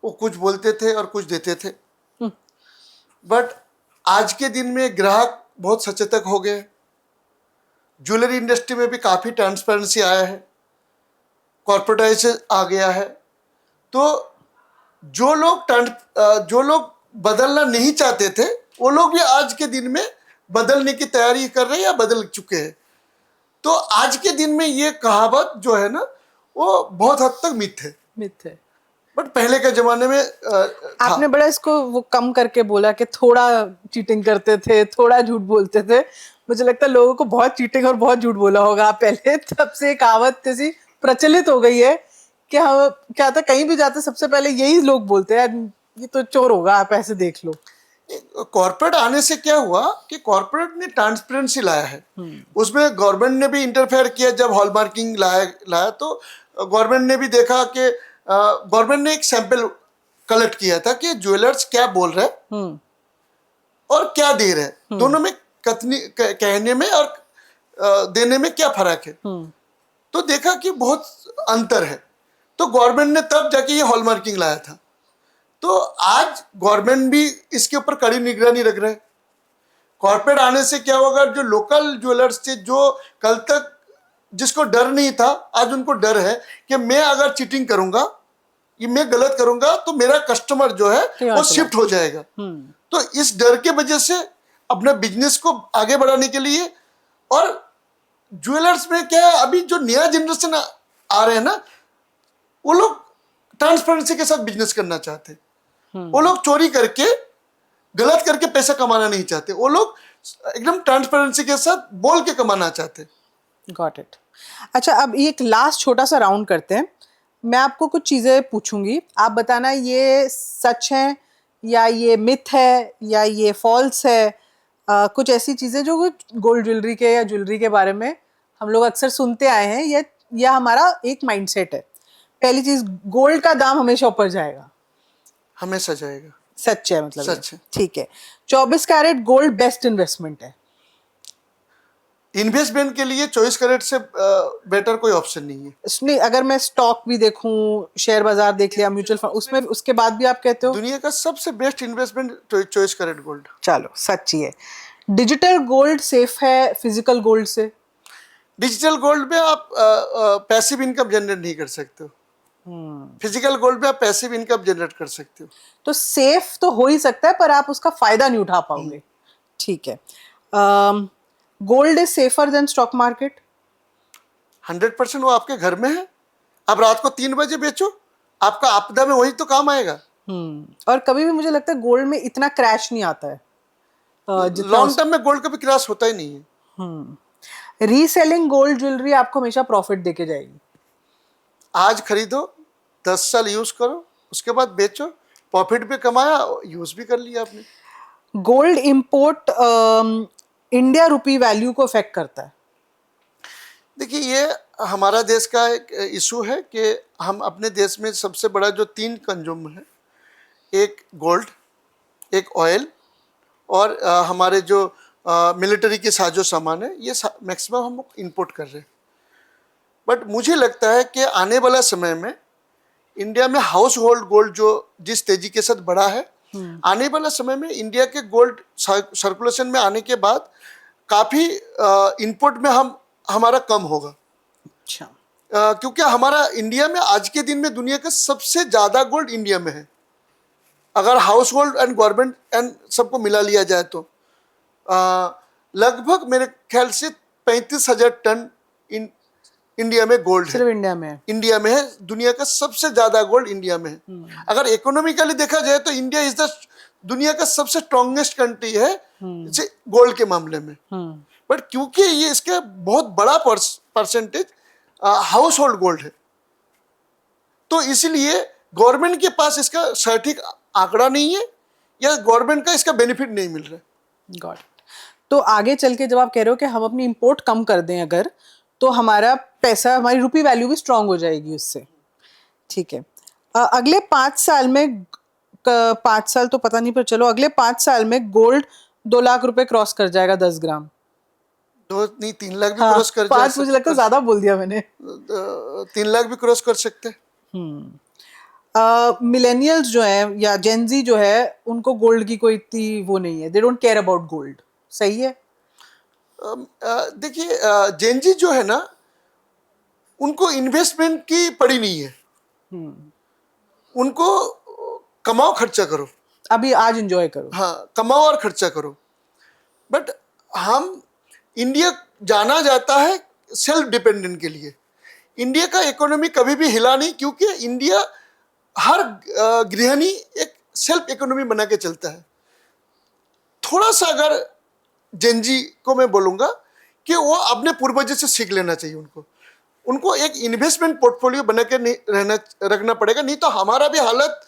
वो कुछ बोलते थे और कुछ देते थे। बट आज के दिन में ग्राहक बहुत सचेतक हो गए। ज्वेलरी इंडस्ट्री में भी काफ़ी ट्रांसपेरेंसी आया है, कॉर्पोरेटाइज आ गया है। तो जो लोग बदलना नहीं चाहते थे वो लोग भी आज के दिन में बदलने की तैयारी कर रहे हैं या बदल चुके हैं। तो आज के दिन में ये कहावत जो है ना वो बहुत हद तक मिथ है। बट पहले के जमाने में था। आपने बड़ा इसको वो कम करके बोला कि थोड़ा चीटिंग करते थे, थोड़ा झूठ बोलते थे। मुझे लगता है लोगों को बहुत चीटिंग और बहुत झूठ बोला होगा पहले, तब से एक कहावत ऐसी प्रचलित हो गई है कि हम क्या था, कहीं भी जाते सबसे पहले यही लोग बोलते हैं, ये तो चोर होगा, आप ऐसे देख लो। कॉर्पोरेट आने से क्या हुआ कि कॉर्पोरेट ने ट्रांसपेरेंसी लाया है। उसमें गवर्नमेंट ने भी इंटरफेयर किया। जब हॉलमार्किंग लाया तो गवर्नमेंट ने भी देखा कि गवर्नमेंट ने एक सैंपल कलेक्ट किया था कि ज्वेलर्स क्या बोल रहे हैं और क्या दे रहे हैं, दोनों में कथनी कहने में और देने में क्या फर्क है। तो देखा कि बहुत अंतर है। तो गवर्नमेंट ने तब जाके ये हॉलमार्किंग लाया था। तो आज गवर्नमेंट भी इसके ऊपर कड़ी निगरानी रख रहे हैं। कॉर्पोरेट आने से क्या होगा, जो लोकल ज्वेलर्स थे, जो कल तक जिसको डर नहीं था, आज उनको डर है कि मैं अगर चीटिंग करूंगा, ये मैं गलत करूंगा तो मेरा कस्टमर जो है वो शिफ्ट हो जाएगा। तो इस डर के वजह से अपने बिजनेस को आगे बढ़ाने के लिए, और ज्वेलर्स में क्या है, अभी जो नया जनरेशन आ रहे हैं ना, वो लोग ट्रांसपेरेंसी के साथ बिजनेस करना चाहते हैं। वो लोग चोरी करके गलत करके पैसा कमाना नहीं चाहते। वो लोग एकदम ट्रांसपेरेंसी के साथ बोल के कमाना चाहते। Got it. अच्छा, अब एक लास्ट छोटा सा राउंड करते हैं। मैं आपको कुछ चीज़ें पूछूंगी, आप बताना ये सच है या ये मिथ है या ये फॉल्स है। कुछ ऐसी चीज़ें जो गोल्ड ज्वेलरी के या ज्वेलरी के बारे में हम लोग अक्सर सुनते आए हैं या हमारा एक माइंडसेट है। पहली चीज़, गोल्ड का दाम हमेशा ऊपर जाएगा। हमेशा जाएगा। सच है, मतलब सच है। ठीक है। 24 कैरेट गोल्ड बेस्ट इन्वेस्टमेंट है। इन्वेस्टमेंट के लिए 24 कैरेट से बेटर कोई ऑप्शन नहीं है। इसमें अगर मैं स्टॉक भी देखूं, शेयर बाजार देख लिया, म्यूचुअल फंड, उसमें उसके बाद भी आप कहते हो दुनिया का सबसे बेस्ट इन्वेस्टमेंट 24 कैरेट गोल्ड। चलो, सच्ची है। डिजिटल गोल्ड सेफ है फिजिकल गोल्ड से? डिजिटल गोल्ड में आप पैसिव इनकम जनरेट नहीं कर सकते हो। फिजिकल गोल्ड में आप पैसिव इनकम जनरेट कर सकते हो। तो सेफ तो हो ही सकता है पर आप उसका फायदा नहीं उठा पाओगे। ठीक है। Gold is safer than stock market? 100% वो आपके घर में है। आप रात को 3 बजे बेचो, आपका आपदा में वही तो काम आएगा। और कभी भी मुझे लगता है गोल्ड में इतना क्रैश नहीं आता है लॉन्ग टर्म में गोल्ड कभी क्रैश होता ही नहीं है। रीसेलिंग गोल्ड ज्वेलरी आपको हमेशा प्रॉफिट देके जाएगी। आज खरीदो, 10 साल यूज करो, उसके बाद बेचो, प्रॉफिट भी कमाया, यूज भी कर लिया आपने। गोल्ड इंपोर्ट इंडिया रुपी वैल्यू को अफेक्ट करता है? देखिए, ये हमारा देश का एक इशू है कि हम अपने देश में सबसे बड़ा जो 3 कंज्यूम है, एक गोल्ड, एक ऑयल और हमारे जो मिलिट्री के साजो सामान है, ये मैक्सिमम हम इंपोर्ट कर रहे हैं। बट मुझे लगता है कि आने वाला समय में इंडिया में हाउस होल्ड गोल्ड जो जिस तेजी के साथ बढ़ा है, आने वाला समय में इंडिया के गोल्ड सर्कुलेशन में आने के बाद काफी इनपुट में हमारा कम होगा। अच्छा। क्योंकि हमारा इंडिया में आज के दिन में दुनिया का सबसे ज्यादा गोल्ड इंडिया में है, अगर house hold and government and सबको मिला लिया जाए तो लगभग मेरे ख्याल से 35,000 टन इंडिया में गोल्ड है। सिर्फ इंडिया में है। दुनिया का सबसे ज्यादा गोल्ड इंडिया में है। अगर इकोनॉमिकली देखा जाए तो इंडिया इज द दुनिया का सबसे स्ट्रॉन्गेस्ट कंट्री है गोल्ड के मामले में। बट क्योंकि ये इसका बहुत बड़ा परसेंटेज हाउस होल्ड गोल्ड है, तो इसलिए गवर्नमेंट के पास इसका सटीक आंकड़ा नहीं है या गवर्नमेंट का इसका बेनिफिट नहीं मिल रहा है। Got it. तो आगे चल के जब आप कह रहे हो कि हम अपनी इंपोर्ट कम कर दें अगर, तो हमारा पैसा, हमारी रुपी वैल्यू भी स्ट्रांग हो जाएगी उससे। ठीक है। अगले 5 साल में 5 साल तो पता नहीं, पर चलो अगले 5 साल में गोल्ड 2 लाख रुपए क्रॉस कर जाएगा 10 ग्राम। 2 नहीं 3 लाख भी क्रॉस कर 5 मुझे लगता है ज्यादा बोल दिया मैंने। 3 लाख भी क्रॉस कर सकते हैं। मिलेनियल्स जो है या जेनजी जो है, उनको गोल्ड की कोई इतनी वो नहीं है, they don't care about gold, सही है? देखिए जेनजी जो है ना, उनको इन्वेस्टमेंट की पड़ी नहीं है। उनको कमाओ खर्चा करो, अभी आज एंजॉय करो। हाँ, कमाओ और खर्चा करो। बट हम इंडिया जाना जाता है सेल्फ डिपेंडेंट के लिए। इंडिया का इकोनॉमी कभी भी हिला नहीं, क्योंकि इंडिया हर गृहिणी एक सेल्फ इकोनॉमी बना के चलता है। थोड़ा सा अगर जेनजी को मैं बोलूँगा कि वो अपने पूर्वजों से सीख लेना चाहिए। उनको एक इन्वेस्टमेंट पोर्टफोलियो बना के रखना पड़ेगा, नहीं तो हमारा भी हालत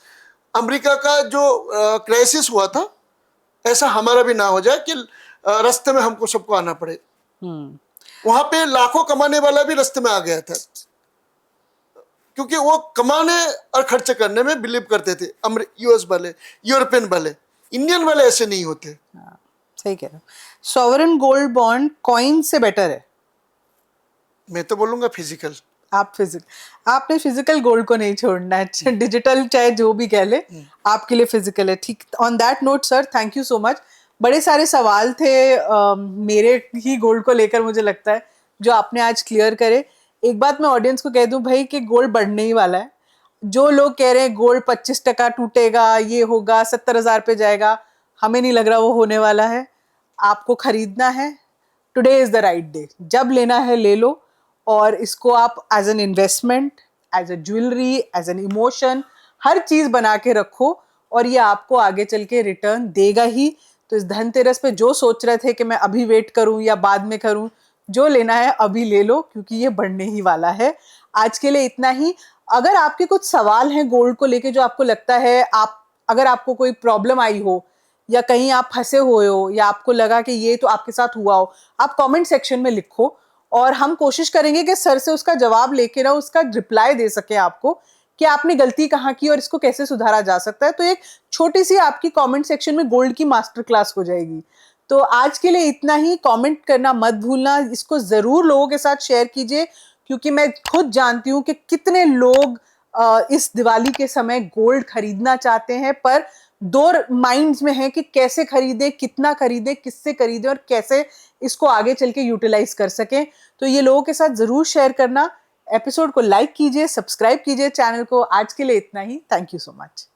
अमेरिका का जो क्राइसिस हुआ था, ऐसा हमारा भी ना हो जाए कि रास्ते में हमको सबको आना पड़े। वहां पे लाखों कमाने वाला भी रास्ते में आ गया था, क्योंकि वो कमाने और खर्च करने में बिलीव करते थे। यूएस वाले, यूरोपियन वाले, इंडियन वाले ऐसे नहीं होते। सही कह रहे हो। सॉवरेन गोल्ड बॉन्ड कॉइन से बेटर है? मैं तो बोलूंगा फिजिकल। आपने फिजिकल गोल्ड को नहीं छोड़ना है, डिजिटल चाहे जो भी कह ले, आपके लिए फिजिकल है। ठीक, on that note sir, thank you so much. बड़े सारे सवाल थे मेरे ही गोल्ड को लेकर, मुझे लगता है, जो आपने आज क्लियर करे। एक बात मैं ऑडियंस को कह दूं भाई कि गोल्ड बढ़ने ही वाला है। जो लोग कह रहे हैं गोल्ड 25% टूटेगा, ये होगा, 70,000 पे जाएगा, हमें नहीं लग रहा वो होने वाला है। आपको खरीदना है, today is the right day. जब लेना है ले लो, और इसको आप as an investment, as a jewellery, as an emotion, हर चीज बना के रखो, और ये आपको आगे चल के रिटर्न देगा ही। तो इस धनतेरस पे जो सोच रहे थे कि मैं अभी वेट करूं या बाद में करूं, जो लेना है अभी ले लो, क्योंकि ये बढ़ने ही वाला है। आज के लिए इतना ही। अगर आपके कुछ सवाल हैं गोल्ड को लेके, जो आपको लगता है, अगर आपको कोई प्रॉब्लम आई हो या कहीं आप फंसे हुए हो या आपको लगा कि ये तो आपके साथ हुआ हो, आप कमेंट सेक्शन में लिखो, और हम कोशिश करेंगे कि सर से उसका जवाब लेके ना उसका रिप्लाई दे सके आपको, कि आपने गलती कहाँ की और इसको कैसे सुधारा जा सकता है। तो एक छोटी सी आपकी कमेंट सेक्शन में गोल्ड की मास्टर क्लास हो जाएगी। तो आज के लिए इतना ही। कमेंट करना मत भूलना, इसको जरूर लोगों के साथ शेयर कीजिए, क्योंकि मैं खुद जानती हूँ कि कितने लोग इस दिवाली के समय गोल्ड खरीदना चाहते हैं, पर दो माइंड्स में है कि कैसे खरीदें, कितना खरीदें, किससे खरीदें, और कैसे इसको आगे चल के यूटिलाइज कर सकें। तो ये लोगों के साथ जरूर शेयर करना। एपिसोड को लाइक कीजिए, सब्सक्राइब कीजिए चैनल को। आज के लिए इतना ही। Thank you so much.